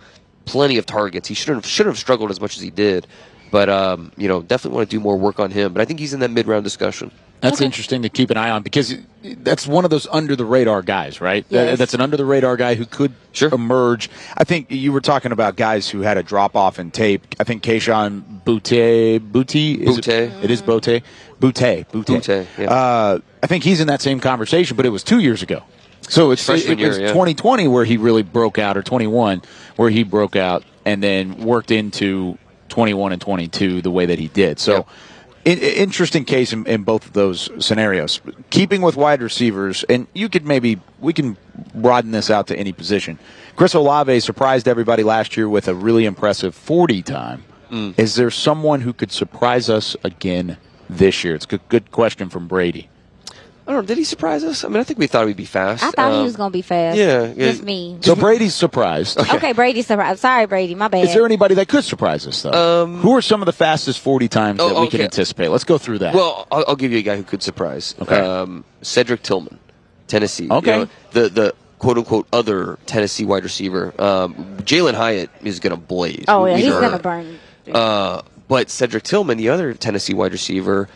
plenty of targets. He shouldn't have struggled as much as he did, but definitely want to do more work on him. But I think he's in that mid-round discussion. That's interesting to keep an eye on, because that's one of those under-the-radar guys, right? Yes. That's an under-the-radar guy who could emerge. I think you were talking about guys who had a drop-off in tape. I think Kayshon Boutte. It is Boutte. Boutte. Yeah. I think he's in that same conversation, but it was 2 years ago. So it was 2020 where he really broke out, or 21 where he broke out, and then worked into 21 and 22 the way that he did. So. Yeah. Interesting case in both of those scenarios. Keeping with wide receivers, and we can broaden this out to any position. Chris Olave surprised everybody last year with a really impressive 40 time. Is there someone who could surprise us again this year? It's a good question from Brady. I don't know. Did he surprise us? I mean, I think we thought he'd be fast. I thought he was going to be fast. Yeah. Just me. So Brady's surprised. Okay, Brady's surprised. Sorry, Brady. My bad. Is there anybody that could surprise us, though? Who are some of the fastest 40 times that we can anticipate? Let's go through that. Well, I'll give you a guy who could surprise. Okay. Cedric Tillman, Tennessee. Okay. The quote-unquote other Tennessee wide receiver. Jalen Hyatt is going to blaze. Oh, yeah, he's going to burn. But Cedric Tillman, the other Tennessee wide receiver,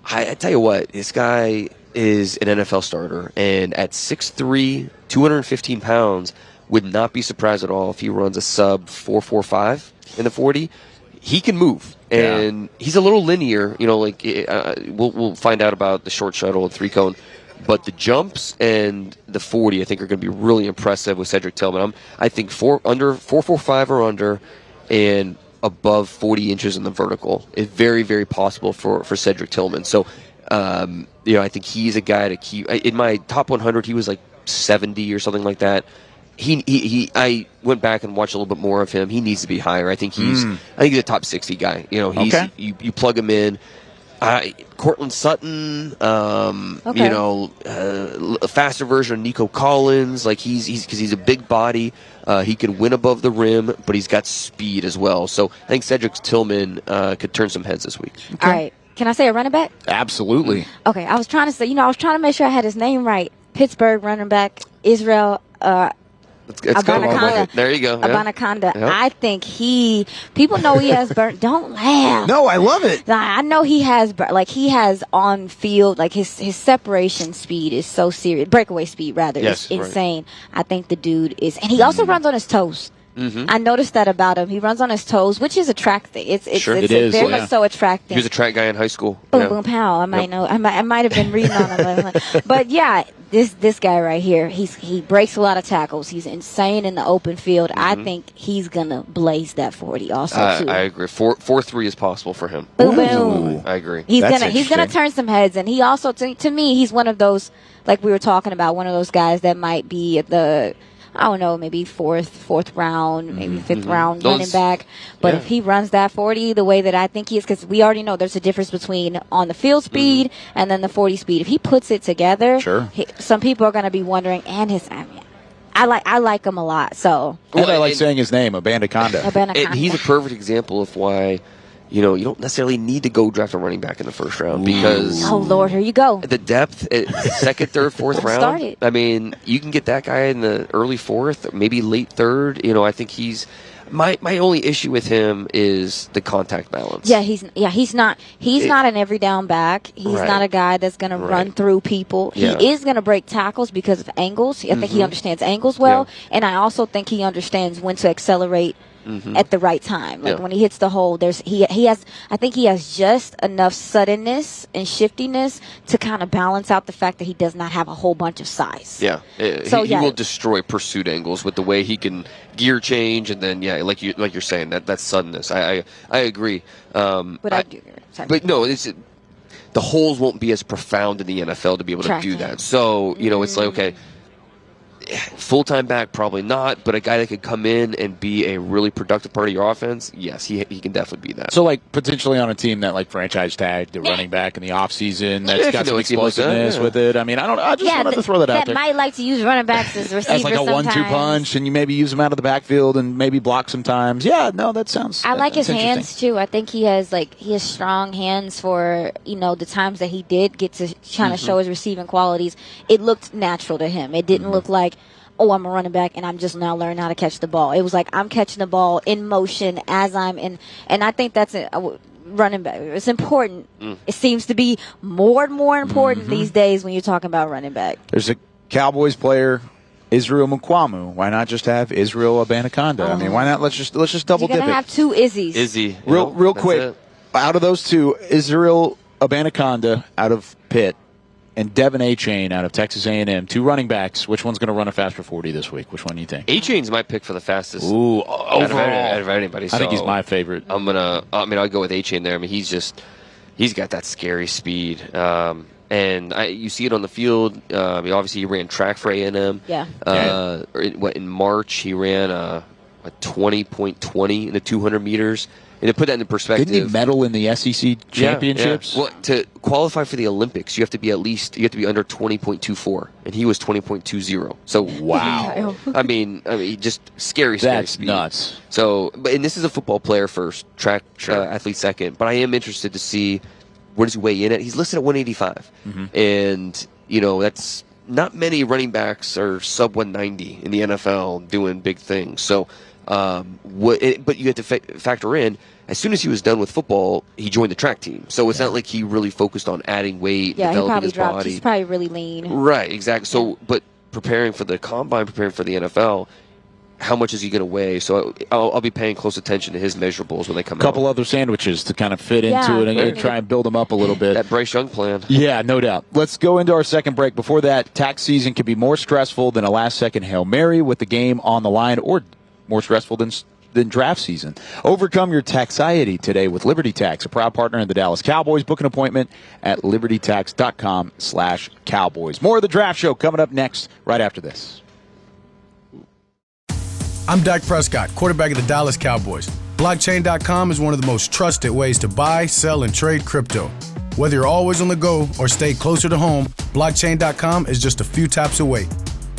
I tell you what, this guy is an NFL starter, and at 6'3", 215 pounds, would not be surprised at all if he runs a sub 4.45 in the 40. He can move, and he's a little linear. We'll find out about the short shuttle and 3-cone, but the jumps and the 40, I think, are going to be really impressive with Cedric Tillman. I think 4.45 or under, and above 40 inches in the vertical is very, very possible for Cedric Tillman. So. I think he's a guy to keep. In my top 100, he was like 70 or something like that. I went back and watched a little bit more of him. He needs to be higher. I think he's a top 60 guy. You plug him in. Cortland Sutton, a faster version of Nico Collins. Like he's a big body. He can win above the rim, but he's got speed as well. So I think Cedric Tillman could turn some heads this week. Okay. All right. Can I say a running back? Absolutely. Okay, I was trying to make sure I had his name right. Pittsburgh running back, Israel Let's go. There you go. Abanikanda. Yep. I think people know he has burnt. Don't laugh. No, I love it. I know he has on field, like his separation speed is so serious. Breakaway speed, rather. Yes, is insane. Right. I think the dude is, and he also runs on his toes. Mm-hmm. I noticed that about him. He runs on his toes, which is attracting. It's very much so attracting. He was a track guy in high school. Boom, boom, pow. I might know. I might have been reading on him. But yeah, this guy right here, he breaks a lot of tackles. He's insane in the open field. Mm-hmm. I think he's gonna blaze that 40 also too. I agree. 4.3 is possible for him. Boom, boom. I agree. He's gonna turn some heads, and he also to me he's one of those, like we were talking about, one of those guys that might be at the, I don't know, maybe fourth round, maybe fifth round running back. But if he runs that 40 the way that I think he is, because we already know there's a difference between on the field speed and then the 40 speed. If he puts it together, some people are going to be wondering. And I like him a lot. So I like saying his name, Abanikanda. And he's a perfect example of why you don't necessarily need to go draft a running back in the first round because oh Lord, here you go. The depth, second, third, fourth round. Started. I mean, you can get that guy in the early fourth, maybe late third. I think he's. My only issue with him is the contact balance. Yeah, he's not an every down back. He's not a guy that's going to run through people. Yeah. He is going to break tackles because of angles. I think he understands angles well, and I also think he understands when to accelerate at the right time. Like when he hits the hole, I think he has just enough suddenness and shiftiness to kind of balance out the fact that he does not have a whole bunch of size. Yeah. So he will destroy pursuit angles with the way he can gear change, and then like you're saying, that suddenness. I agree. But no, the holes won't be as profound in the NFL to be able to do that. So it's like, okay, full-time back, probably not, but a guy that could come in and be a really productive part of your offense, yes, he can definitely be that. So, like, potentially on a team that, like, franchise tagged the running back in the offseason that's got some explosiveness with it. I mean, I just wanted to throw that out there. That might like to use running backs as receivers as like a sometimes. 1-2 punch, and you maybe use them out of the backfield and maybe block sometimes. Yeah, no, that sounds. I like his hands too. I think he has strong hands for the times that he did get to kind of show his receiving qualities. It looked natural to him. It didn't look like, oh, I'm a running back and I'm just now learning how to catch the ball. It was like I'm catching the ball in motion as I'm in, and I think that's running back. It's important. It seems to be more and more important these days when you're talking about running back. There's a Cowboys player, Israel Mukuamu. Why not just have Israel Abanikanda? I mean, why not? Let's just double dip it. You're gonna have two Izzies. Izzy, real quick. Out of those two, Israel Abanikanda out of Pitt and Devin A-Chain out of Texas A&M, two running backs. Which one's going to run a faster 40 this week? Which one do you think? A-Chain's my pick for the fastest. Ooh, out of anybody. I think he's my favorite. I'll go with A-Chain there. I mean, he's got that scary speed. And you see it on the field. Obviously, he ran track for A&M. Yeah. In March, he ran a 20.20 in the 200 meters. And to put that into perspective, didn't he medal in the SEC championships? Yeah. Well, to qualify for the Olympics, you have to be under 20.24, and he was 20.20. So wow. I mean, just scary That's speed. Nuts. So, and this is a football player first, track athlete second. But I am interested to see where does he weigh in at. He's listed at 185, and that's not many running backs are sub 190 in the NFL doing big things. So. But you have to factor in, as soon as he was done with football, he joined the track team. So it's not like he really focused on adding weight, developing his body. He's probably really lean. Right, exactly. So, but preparing for the combine, preparing for the NFL, how much is he going to weigh? So I'll be paying close attention to his measurables when they come out. A couple other sandwiches to kind of fit into it and try and build them up a little bit. That Bryce Young plan. Yeah, no doubt. Let's go into our second break. Before that, tax season can be more stressful than a last-second Hail Mary with the game on the line, or more stressful than draft season. Overcome your taxiety today with Liberty Tax, a proud partner in the Dallas Cowboys. Book an appointment at libertytax.com/Cowboys. More of the Draft Show coming up next, right after this. I'm Dak Prescott, quarterback of the Dallas Cowboys. Blockchain.com is one of the most trusted ways to buy, sell, and trade crypto. Whether you're always on the go or stay closer to home, Blockchain.com is just a few taps away.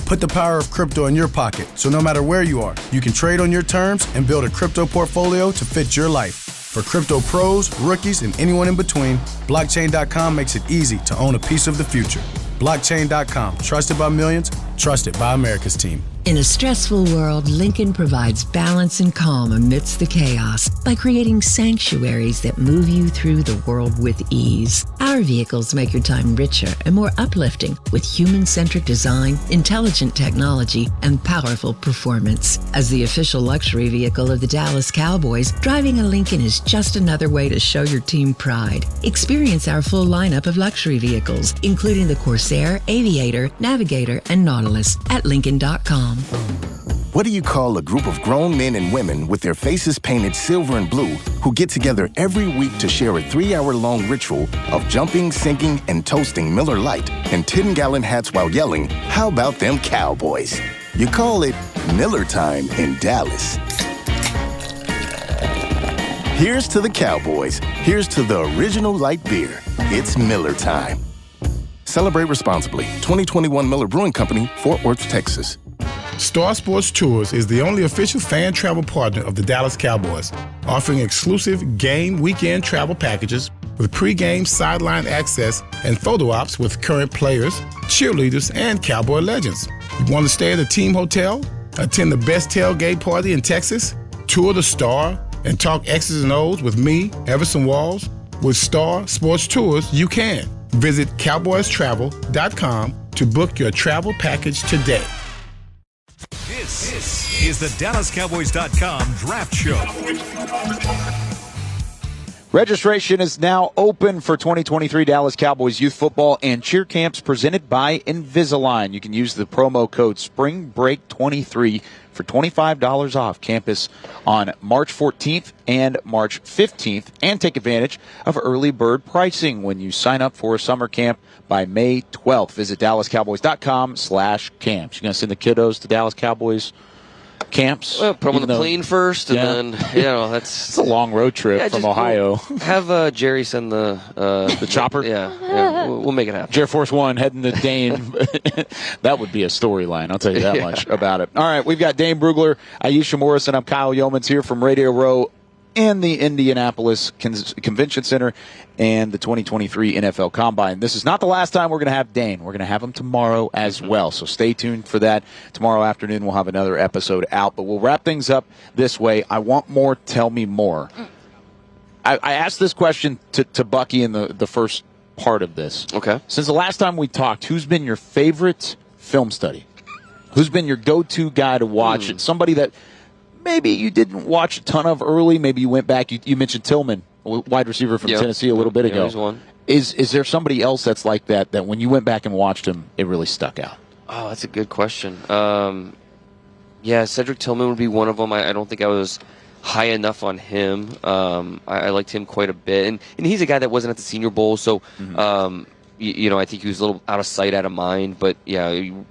Put the power of crypto in your pocket, so no matter where you are, you can trade on your terms and build a crypto portfolio to fit your life. For crypto pros, rookies, and anyone in between, Blockchain.com makes it easy to own a piece of the future. Blockchain.com, trusted by millions, trusted by America's team. In a stressful world, Lincoln provides balance and calm amidst the chaos by creating sanctuaries that move you through the world with ease. Our vehicles make your time richer and more uplifting with human-centric design, intelligent technology, and powerful performance. As the official luxury vehicle of the Dallas Cowboys, driving a Lincoln is just another way to show your team pride. Experience our full lineup of luxury vehicles, including the Corsair, Aviator, Navigator, and Nautilus at Lincoln.com. What do you call a group of grown men and women with their faces painted silver and blue who get together every week to share a 3-hour-long ritual of jumping, sinking, and toasting Miller Lite in 10-gallon hats while yelling, "How about them Cowboys?" You call it Miller Time in Dallas. Here's to the Cowboys. Here's to the original light beer. It's Miller Time. Celebrate responsibly. 2021 Miller Brewing Company, Fort Worth, Texas. Star Sports Tours is the only official fan travel partner of the Dallas Cowboys, offering exclusive game weekend travel packages with pre-game sideline access and photo ops with current players, cheerleaders, and Cowboy legends. You want to stay at a team hotel, attend the best tailgate party in Texas, tour the Star, and talk X's and O's with me, Everson Walls? With Star Sports Tours, you can. Visit cowboystravel.com to book your travel package today. This is the DallasCowboys.com Draft Show. Registration is now open for 2023 Dallas Cowboys youth football and cheer camps presented by Invisalign. You can use the promo code SPRINGBREAK23 for $25 off campus on March 14th and March 15th, and take advantage of early bird pricing when you sign up for a summer camp by May 12th. Visit DallasCowboys.com/camps. You're going to send the kiddos to Dallas Cowboys camps? Well, put them on the plane first, and then, that's... It's a long road trip from Ohio. Have Jerry send the chopper? Yeah, we'll make it happen. Air Force One heading to Dane. That would be a storyline, I'll tell you that much about it. All right, we've got Dane Brugler, Aisha Morrison. I'm Kyle Yeomans here from Radio Row and the Indianapolis Convention Center and the 2023 NFL Combine. This is not the last time we're going to have Dane. We're going to have him tomorrow as well, so stay tuned for that. Tomorrow afternoon we'll have another episode out, but we'll wrap things up this way. I want more, tell me more. I asked this question to Bucky in the first part of this. Okay. Since the last time we talked, who's been your favorite film study? Who's been your go-to guy to watch? Somebody that maybe you didn't watch a ton of early. Maybe you went back. You mentioned Tillman, wide receiver from Tennessee, a little bit ago. He's one. Is there somebody else that's like that when you went back and watched him, it really stuck out? Oh, that's a good question. Cedric Tillman would be one of them. I don't think I was high enough on him. I liked him quite a bit. And he's a guy that wasn't at the Senior Bowl, so I think he was a little out of sight, out of mind. But, you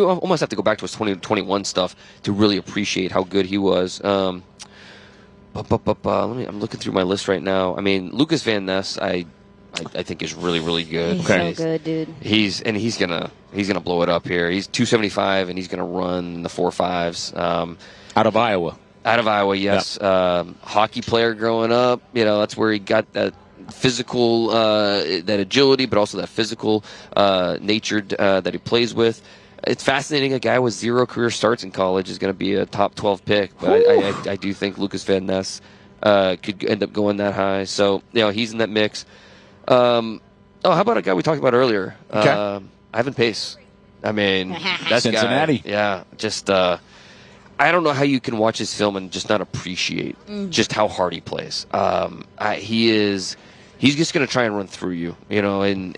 almost have to go back to his 2021 stuff to really appreciate how good he was. I'm looking through my list right now. I mean, Lucas Van Ness, I think is really, really good. He's so good, dude. He's gonna blow it up here. He's 275 and he's gonna run the 4.5s. Out of Iowa. Out of Iowa, yes. Yep. Hockey player growing up. That's where he got that physical, that agility, but also that physical nature that he plays with. It's fascinating. A guy with 0 career starts in college is going to be a top 12 pick, but I do think Lucas Van Ness could end up going that high. So, he's in that mix. How about a guy we talked about earlier? Okay. Ivan Pace. I mean, that's Cincinnati. Guy, just I don't know how you can watch his film and just not appreciate just how hard he plays. He's just going to try and run through you, and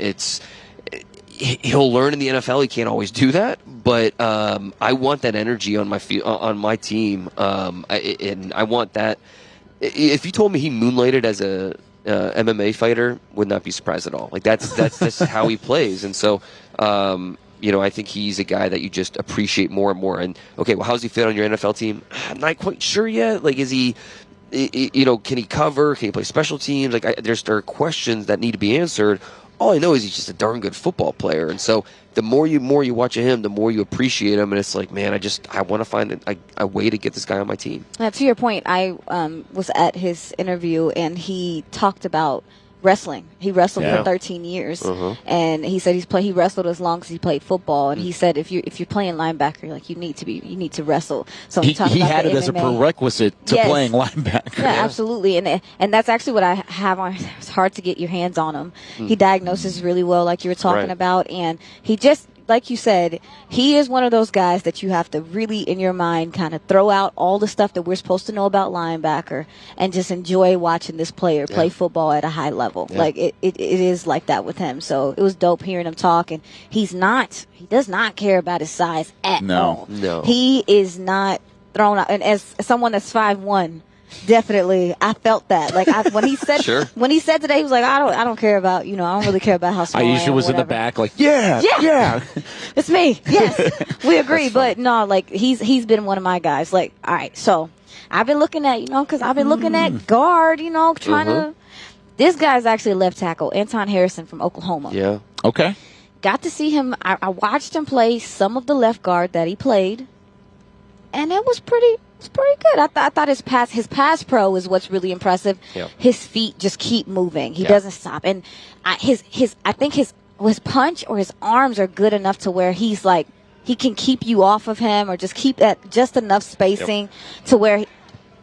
he'll learn in the NFL. He can't always do that, but I want that energy on my team, and I want that. If you told me he moonlighted as a MMA fighter, would not be surprised at all. Like that's just how he plays, and so I think he's a guy that you just appreciate more and more. And okay, well, how's he fit on your NFL team? I'm not quite sure yet. Like, is he? Can he cover? Can he play special teams? Like, there are questions that need to be answered. All I know is he's just a darn good football player, and so the more you watch him, the more you appreciate him, and it's like, man, I want to find a way to get this guy on my team. To your point, I was at his interview, and he talked about wrestling. He wrestled for 13 years, and he said he wrestled as long as he played football. And he said if you're playing linebacker, like you need to wrestle. So he had it as a prerequisite to playing linebacker. Yeah, absolutely. And that's actually what I have on. It's hard to get your hands on him. He diagnoses really well, like you were talking about, and he just. Like you said, he is one of those guys that you have to really, in your mind, kind of throw out all the stuff that we're supposed to know about linebacker and just enjoy watching this player play football at a high level. Yeah. Like, it is like that with him. So it was dope hearing him talk. And he does not care about his size at all. No. He is not thrown out. And as someone that's 5'1", definitely, I felt that. Like when he said today, he was like, I don't care about, I don't really care about how small I am. Aisha was in the back, like, yeah, it's me. Yes, we agree. But no, like he's been one of my guys. Like, all right, so I've been looking at, because I've been looking at guard, trying to. This guy's actually a left tackle, Anton Harrison from Oklahoma. Yeah. Okay. Got to see him. I watched him play some of the left guard that he played. and it was pretty good. I thought his pass pro is what's really impressive. Yeah. His feet just keep moving. He doesn't stop, and I think his punch or his arms are good enough to where he's like he can keep you off of him or just keep at just enough spacing to where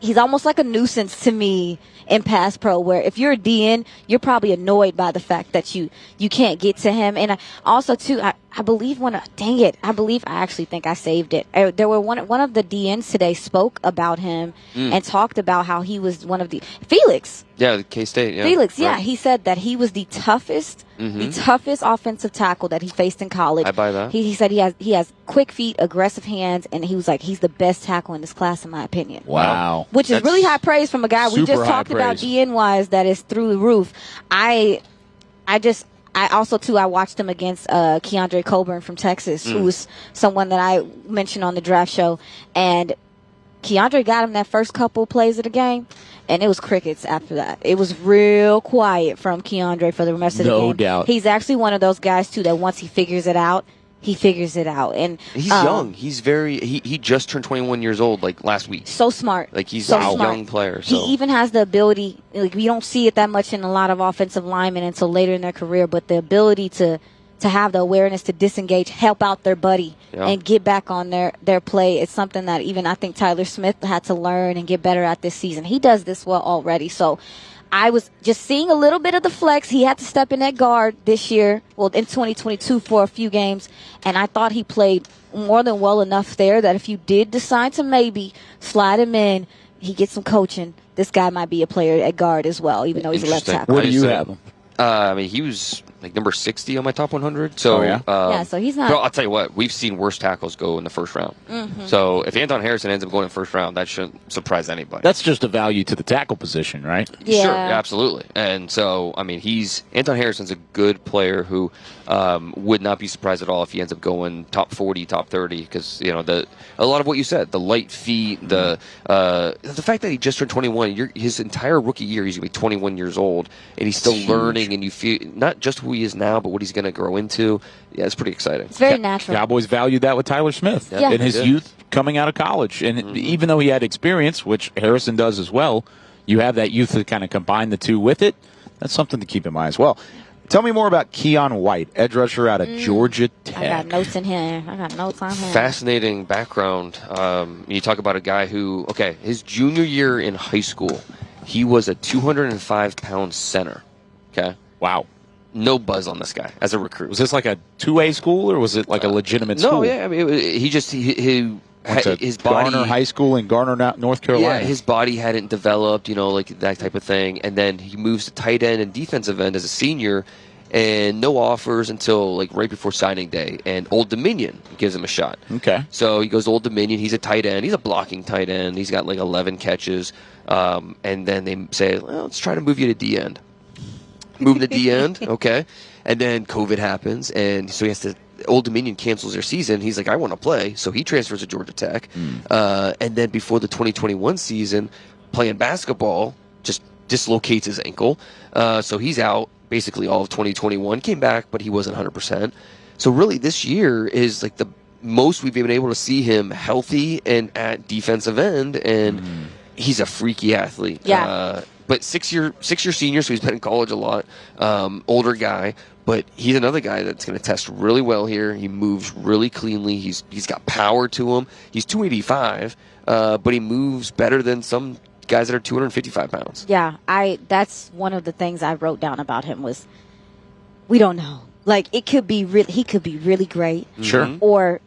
he's almost like a nuisance to me in pass pro, where if you're a DN, you're probably annoyed by the fact that you can't get to him. And also too, I believe I actually think I saved it. There were one of the DNs today spoke about him and talked about how he was one of the Felix. Yeah, the K-State. Yeah. Felix, yeah, Right. he said that he was the toughest offensive tackle that he faced in college. I buy that. He said he has quick feet, aggressive hands, and he was like, he's the best tackle in this class, in my opinion. Wow. Which is really high praise from a guy we super just high talked about praise. DN-wise that is through the roof. I also, too, I watched him against Keandre Coburn from Texas, who was someone that I mentioned on the draft show. And Keandre got him that first couple plays of the game, and it was crickets after that. It was real quiet from Keandre for the rest of the game. No doubt. He's actually one of those guys, too, that once he figures it out, he figures it out. And He's young. He's he just turned 21 years old like last week. so smart. Like he's so a smart. young player. So. He even has the ability, like we don't see it that much in a lot of offensive linemen until later in their career, but the ability to have the awareness to disengage, help out their buddy, and get back on their play is something that even I think Tyler Smith had to learn and get better at this season. He does this well already. So I was just seeing a little bit of the flex. He had to step in at guard this year, well, in 2022 for a few games, and I thought he played more than well enough there that if you did decide to maybe slide him in, he gets some coaching, this guy might be a player at guard as well, even though he's a left Interesting. tackle. Where do you have him? I mean, he was like number 60 on my top 100. So, Yeah, so he's not. But I'll tell you what, we've seen worse tackles go in the first round. So if Anton Harrison ends up going in the first round, that shouldn't surprise anybody. That's just a value to the tackle position, right? Yeah. Sure, absolutely. And so, I mean, Anton Harrison's a good player who would not be surprised at all if he ends up going top 40, top 30, because a lot of what you said, the light feet, the fact that he just turned 21, his entire rookie year he's gonna be 21 years old, and he's still learning, and you feel not just who he is now, but what he's going to grow into. Yeah, it's pretty exciting. It's very natural. Cowboys valued that with Tyler Smith in his youth coming out of college. And even though he had experience, which Harrison does as well, you have that youth to kind of combine the two with it. That's something to keep in mind as well. Tell me more about Keon White, edge rusher out of Georgia Tech. I got notes in here. I got notes on him. Fascinating background. You talk about a guy who, his junior year in high school, he was a 205-pound center. Okay? Wow. No buzz on this guy as a recruit. Was this like a 2A school, or was it like a legitimate school? No, yeah. I mean, he his body. Garner High School in Garner, North Carolina. Yeah, his body hadn't developed, like that type of thing. And then he moves to tight end and defensive end as a senior, and no offers until like right before signing day. And Old Dominion gives him a shot. Okay. So he goes to Old Dominion. He's a tight end. He's a blocking tight end. He's got like 11 catches. And then they say, well, let's try to move you to D end. Move to D end, okay. And then COVID happens, and so he has to. Old Dominion cancels their season. He's like, I want to play, so he transfers to Georgia Tech. And then before the 2021 season, playing basketball, just dislocates his ankle. So he's out basically all of 2021. Came back, but he wasn't 100%. So really, this year is like the most we've been able to see him healthy and at defensive end, and he's a freaky athlete. Yeah. But six-year senior, so he's been in college a lot. Older guy, but he's another guy that's going to test really well here. He moves really cleanly. He's got power to him. He's 285, but he moves better than some guys that are 255 pounds. Yeah, that's one of the things I wrote down about him was we don't know. Like he could be really great. Sure. Or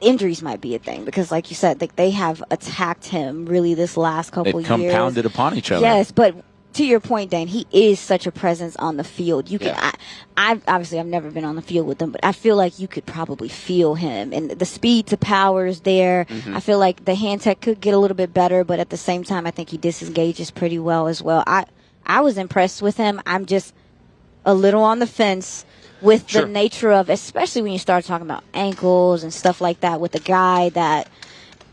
injuries might be a thing because, like you said, they have attacked him really this last couple They've years. compounded upon each other. Yes, but to your point, Dane, he is such a presence on the field. You can, I've never been on the field with him, but I feel like you could probably feel him, and the speed to power is there. I feel like the hand tech could get a little bit better, but at the same time, I think he disengages pretty well as well. I was impressed with him. I'm just a little on the fence with the nature of, especially when you start talking about ankles and stuff like that with a guy that,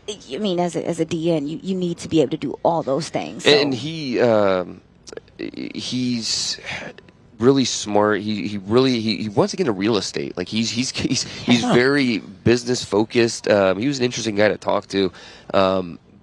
I mean, as a DN, you need to be able to do all those things. So. And he's really smart. He wants to get into real estate. Like he's very business focused. He was an interesting guy to talk to.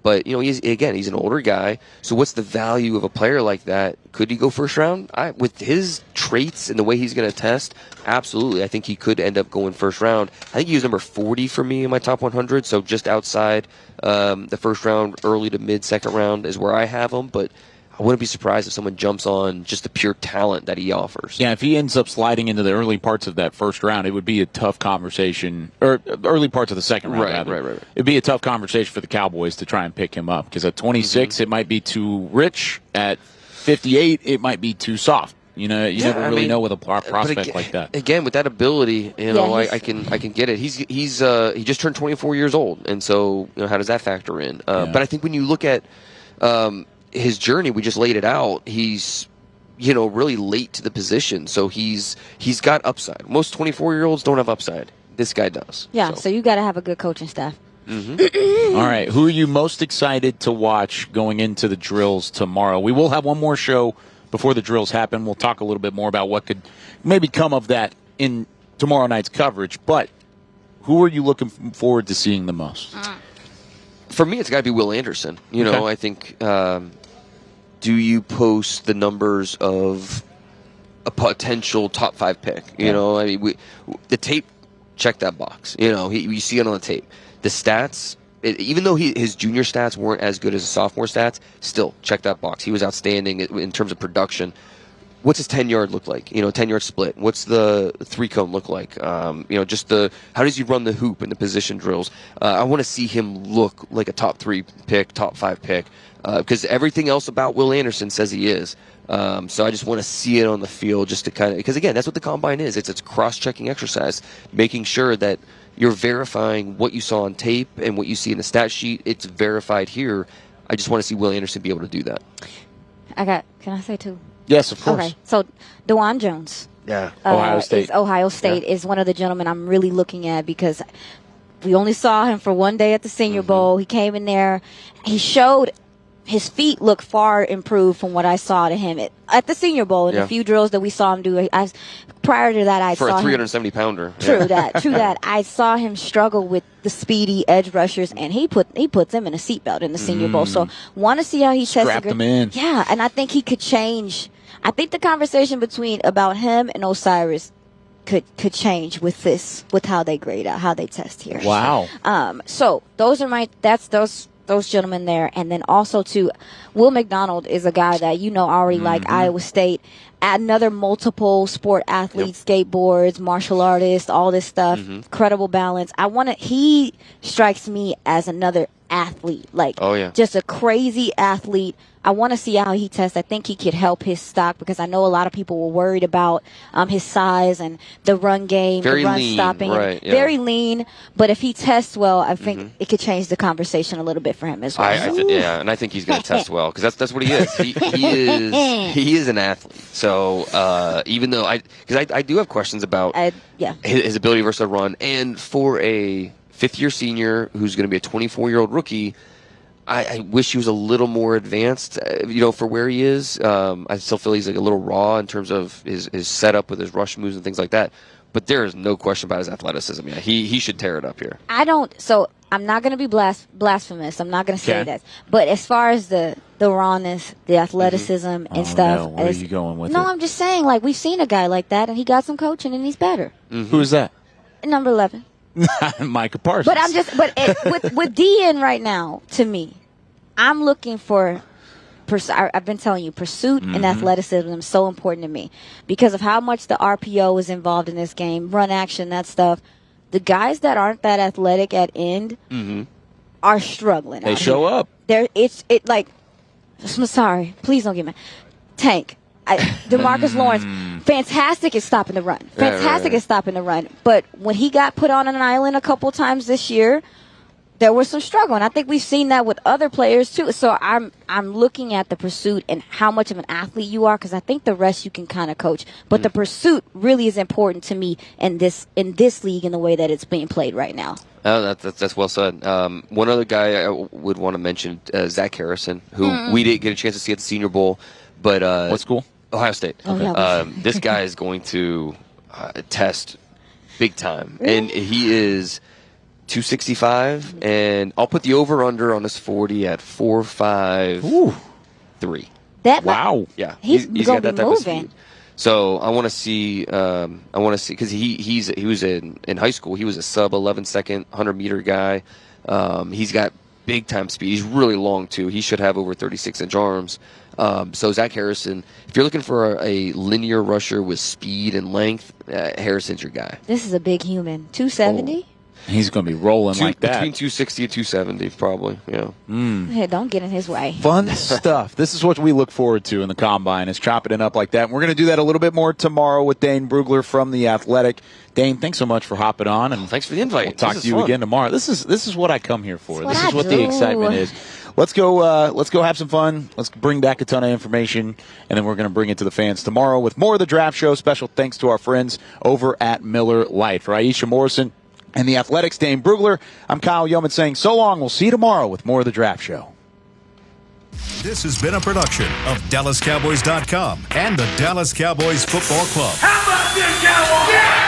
But he's an older guy. So what's the value of a player like that? Could he go first round? With his traits and the way he's going to test, absolutely. I think he could end up going first round. I think he was number 40 for me in my top 100. So just outside the first round, early to mid second round is where I have him. But I wouldn't be surprised if someone jumps on just the pure talent that he offers. Yeah, if he ends up sliding into the early parts of that first round, it would be a tough conversation, or early parts of the second round. Right. It'd be a tough conversation for the Cowboys to try and pick him up, because at 26, it might be too rich. At 58, it might be too soft. You never really know with a prospect like that. Again, with that ability, I can get it. He just turned 24 years old, and so how does that factor in? But I think when you look at his journey, we just laid it out. He's really late to the position, so he's got upside. Most 24-year-olds don't have upside. This guy does. Yeah, so you got to have a good coaching staff. Mm-hmm. All right, who are you most excited to watch going into the drills tomorrow? We will have one more show before the drills happen. We'll talk a little bit more about what could maybe come of that in tomorrow night's coverage. But who are you looking forward to seeing the most? For me, it's got to be Will Anderson. I think. Do you post the numbers of a potential top 5 pick? The tape, check that box. You see it on the tape. The stats, even though his junior stats weren't as good as his sophomore stats, still check that box. He was outstanding in terms of production. What's his 10-yard look like? 10-yard split. What's the 3-cone look like? How does he run the hoop in the position drills? I want to see him look like a top 3 pick, top 5 pick, because everything else about Will Anderson says he is. So I just want to see it on the field, just to because again, that's what the combine is. It's cross-checking exercise, making sure that you're verifying what you saw on tape and what you see in the stat sheet. It's verified here. I just want to see Will Anderson be able to do that. Can I say two? Yes, of course. Okay, so DeJuan Jones. Yeah, Ohio State is one of the gentlemen I'm really looking at, because we only saw him for one day at the Senior Bowl. He came in there. He showed his feet look far improved from what I saw to him at the Senior Bowl in a few drills that we saw him do. Prior to that, I saw him. For a 370-pounder. True that. I saw him struggle with the speedy edge rushers, and he puts them in a seatbelt in the Senior Bowl. So want to see how he tests. Strap them in. Yeah, and I think he could change. I think the conversation about him and Osiris could change with how they grade out, how they test here. Wow. So those are those gentlemen there. And then also too, Will McDonald is a guy that already like Iowa State. Another multiple sport athlete, skateboards, martial artist, all this stuff, incredible balance. He strikes me as another athlete, just a crazy athlete. I want to see how he tests. I think he could help his stock, because I know a lot of people were worried about his size and the run game, very the run lean, stopping. right, yeah. Very lean, but if he tests well, I think it could change the conversation a little bit for him as well. And I think he's going to test well, because that's what he is. He is an athlete. So even though I do have questions about his ability versus a run, and for a fifth-year senior who's going to be a 24-year-old rookie, I wish he was a little more advanced, for where he is. I still feel he's a little raw in terms of his setup with his rush moves and things like that. But there is no question about his athleticism. Yeah, he should tear it up here. So I'm not going to be blasphemous. I'm not going to say that. But as far as the rawness, the athleticism and stuff. No. Where are you going with it? No, I'm just saying, we've seen a guy like that, and he got some coaching, and he's better. Who is that? Number 11. Micah Parsons. But I'm just, with D in right now, to me, I'm looking for, I've been telling you, pursuit and athleticism is so important to me, because of how much the RPO is involved in this game, run action, that stuff. The guys that aren't that athletic at end are struggling. They show up. I'm sorry, please don't get me. Tank. DeMarcus Lawrence, fantastic at stopping the run. Fantastic at stopping the run. But when he got put on an island a couple times this year, there was some struggle. And I think we've seen that with other players too. So I'm looking at the pursuit and how much of an athlete you are, because I think the rest you can kind of coach. But the pursuit really is important to me in this league, in the way that it's being played right now. Oh, that's well said. One other guy I would want to mention, Zach Harrison, who we didn't get a chance to see at the Senior Bowl. But what school? Ohio State. Okay. This guy is going to test big time, and he is 265, and I'll put the over/under on his 40 at 4.53. Wow. Yeah, he's got that type moving. of speed. So I want to see. Because he was in high school. He was a sub 11-second 100-meter guy. He's got big time speed. He's really long too. He should have over 36-inch arms. So Zach Harrison, if you're looking for a linear rusher with speed and length, Harrison's your guy. This is a big human. 270. He's going to be rolling like that. Between 260 and 270, probably. Yeah. Hey, don't get in his way. Fun stuff. This is what we look forward to in the Combine, is chopping it up like that. And we're going to do that a little bit more tomorrow with Dane Brugler from The Athletic. Dane, thanks so much for hopping on. And thanks for the invite. We'll talk to you again tomorrow. This is what I come here for. This is what do. the excitement is. Let's go have some fun. Let's bring back a ton of information, and then we're going to bring it to the fans tomorrow with more of the Draft Show. Special thanks to our friends over at Miller Lite. For Aisha Morrison and The Athletic's Dane Brugler, I'm Kyle Yeoman saying so long. We'll see you tomorrow with more of the Draft Show. This has been a production of DallasCowboys.com and the Dallas Cowboys Football Club. How about this, Cowboys? Yeah!